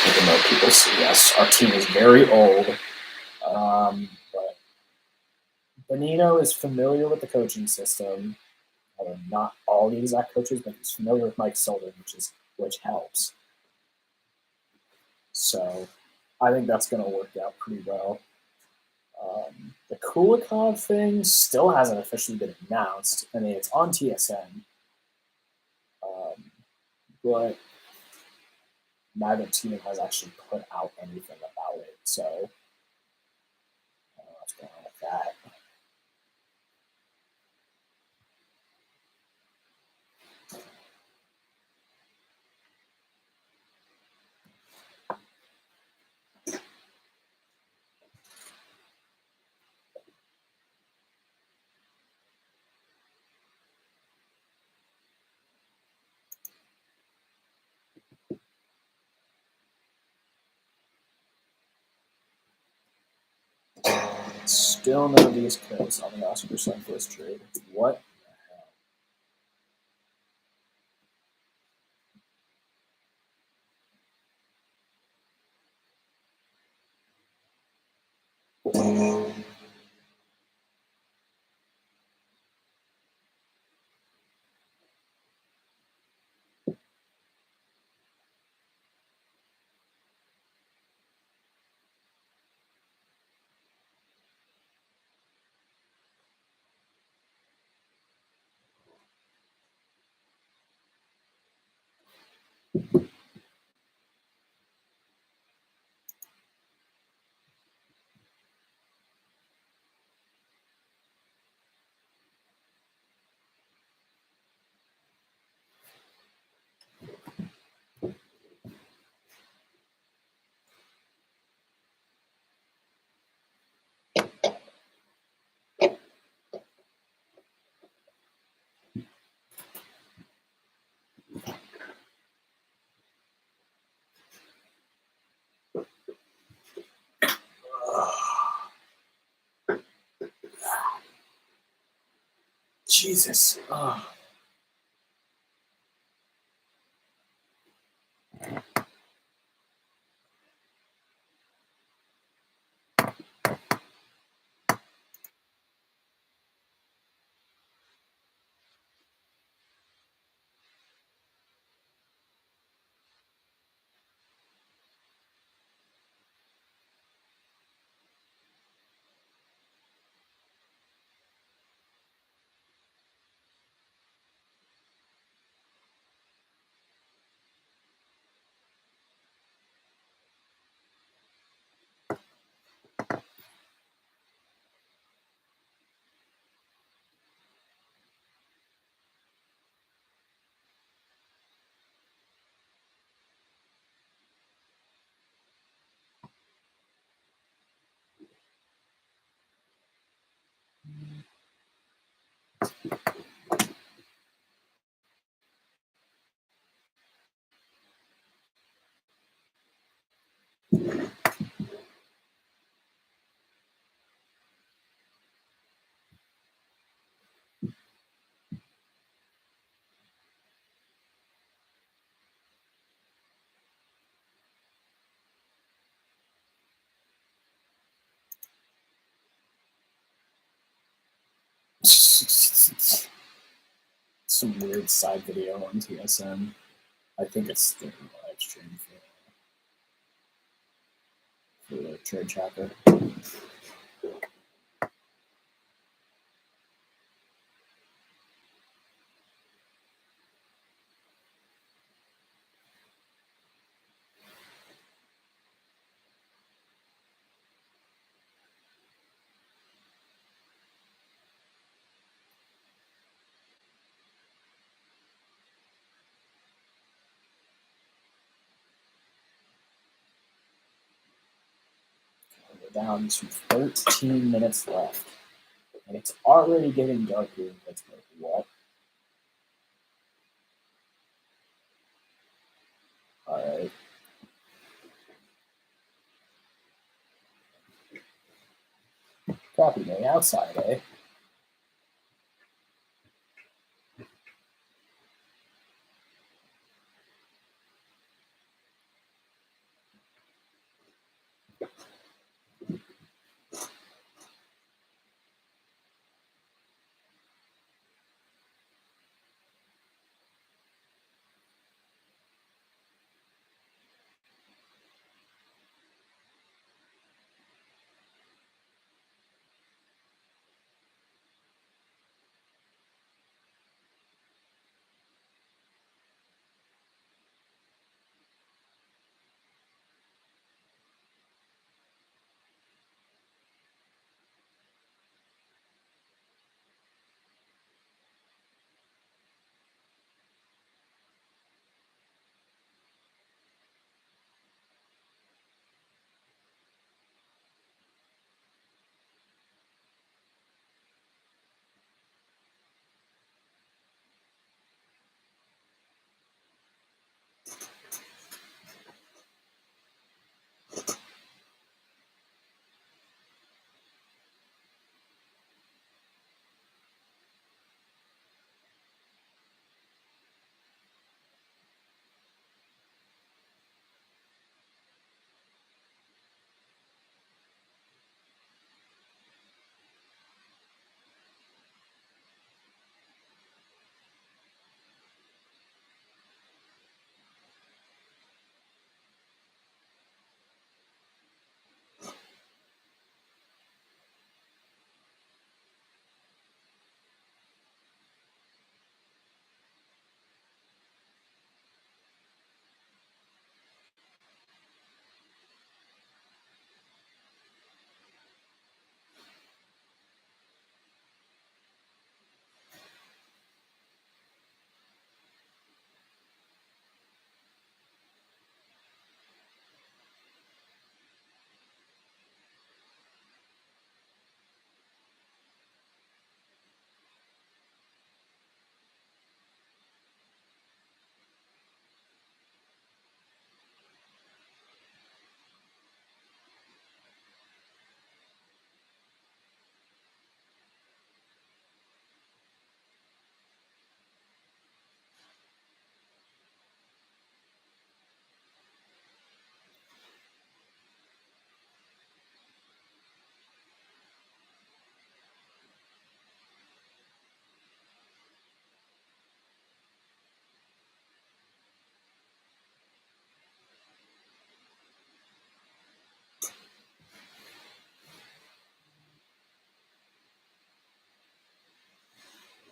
even though people say yes, our team is very old, but Bonino is familiar with the coaching system. Not all the exact coaches, but he's familiar with Mike Sullivan, which helps. So I think that's going to work out pretty well. The Kulikov thing still hasn't officially been announced. I mean, it's on TSN, but neither team has actually put out anything about it. So I don't know what's going on with that. Still none of these kills on the Oscar Sunquist trade. What? Jesus. Oh. Some weird side video on TSN. I think it's the live stream for the trade tracker. We're down to 13 minutes left. And it's already getting dark here in Pittsburgh. What? Alright. Copy me outside, eh?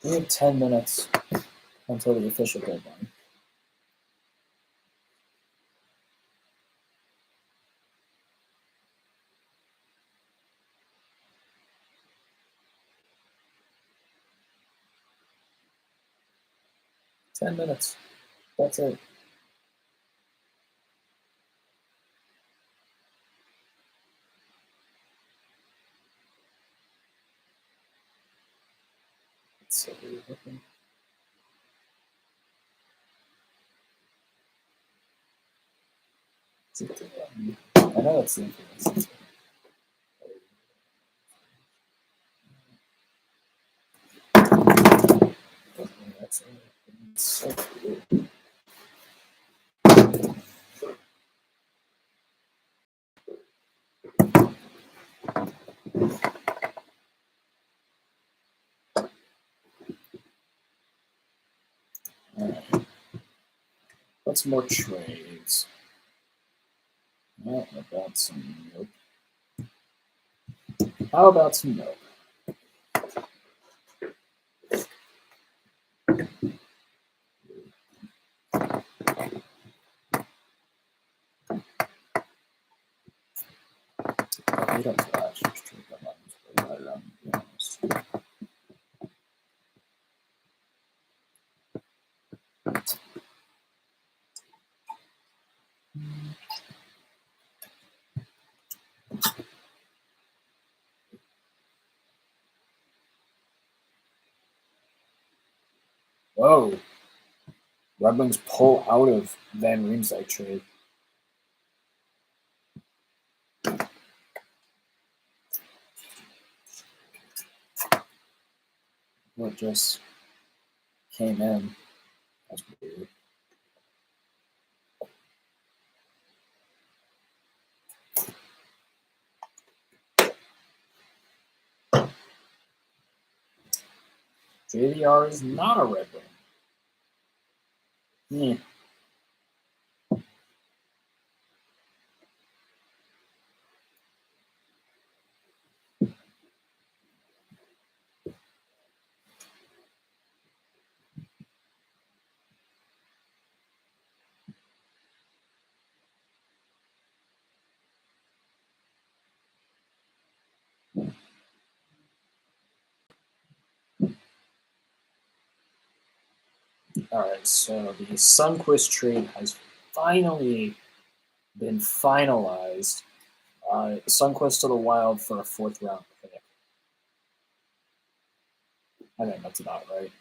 We have 10 minutes until the official deadline. Ten minutes. That's it. So I know it's the influence. That's so weird. Alright. What's more trades? How about some nope? How about some nope? We don't flash. Just trade them up. Right around, to be honest. Whoa. Red Wings pull out of Van Riemsdyk trade. What just came in? That's weird. JVR is not a Red Wing. All right, so the Sundqvist trade has finally been finalized. Sundqvist to the Wild for a 4th round pick. I think that's about right.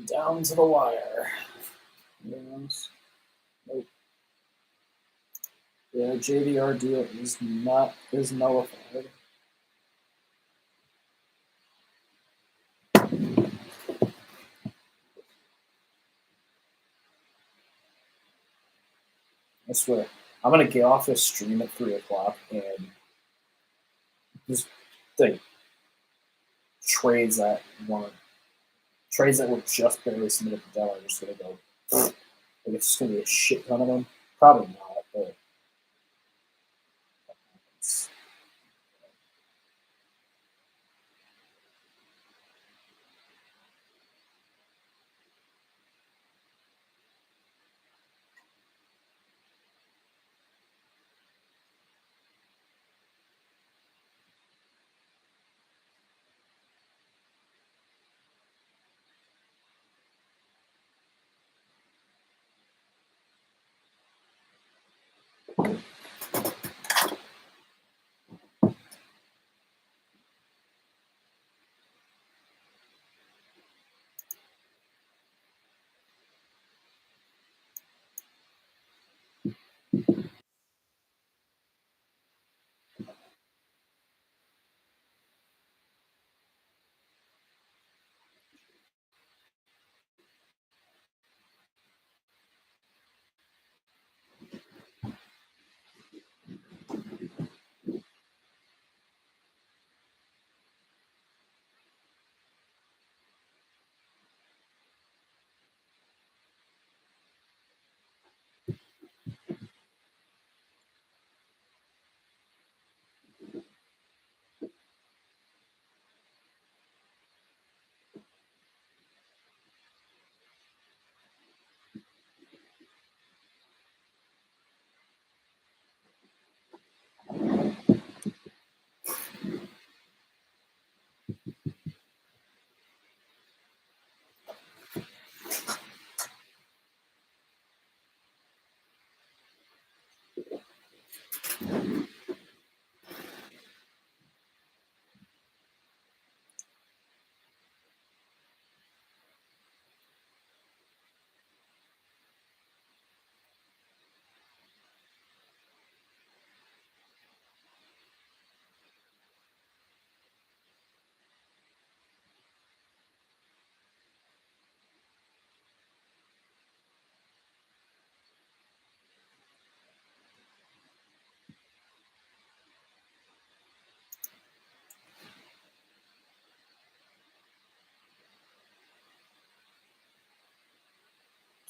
Down to the wire. Yes. Nope. Yeah, JVR deal is nullified. I swear, I'm gonna get off this stream at 3:00 and just think trades that were just barely submitted to Dell are just gonna go. They're Like it's just gonna be a shit ton of them. Probably not, but it's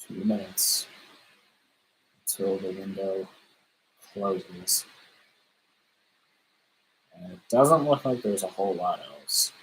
2 minutes until the window closes. And it doesn't look like there's a whole lot else.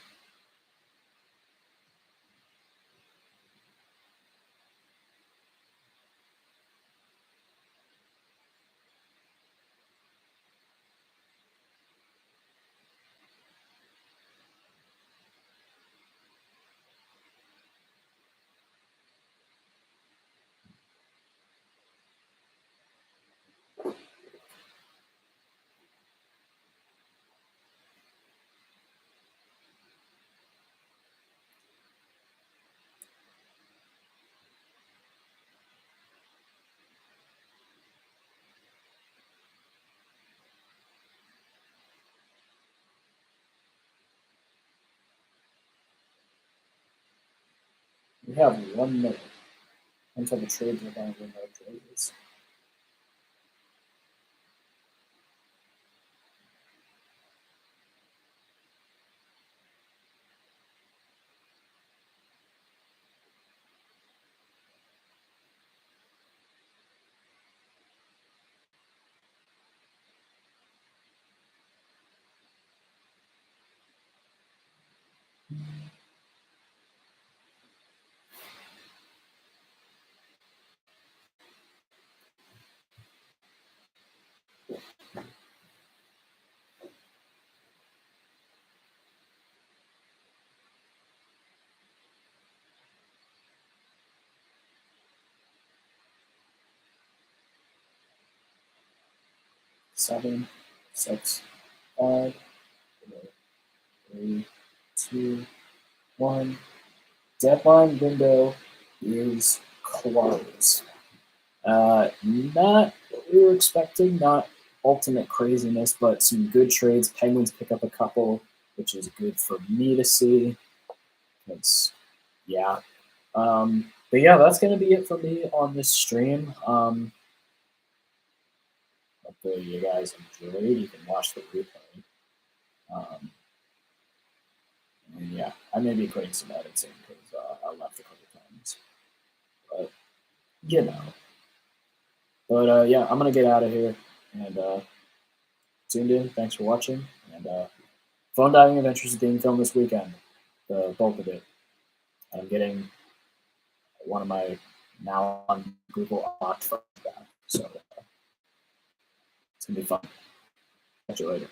We have 1 minute until the trades are going to win our trades. Seven, 6, 5, 4, 3, 2, 1. Deadline window is closed. Not what we were expecting, not ultimate craziness, but some good trades. Penguins pick up a couple, which is good for me to see. Because, yeah. But yeah, that's going to be it for me on this stream. Hopefully you guys enjoyed. You can watch the replay. And yeah, I may be putting some edits in because I left a couple times. But, you know. But yeah, I'm gonna get out of here and tuned in. Thanks for watching. And Phone Diving Adventures is being filmed this weekend, the bulk of it. I'm getting one of my now on Google Locked friends back, so it's gonna be fun. Catch you later.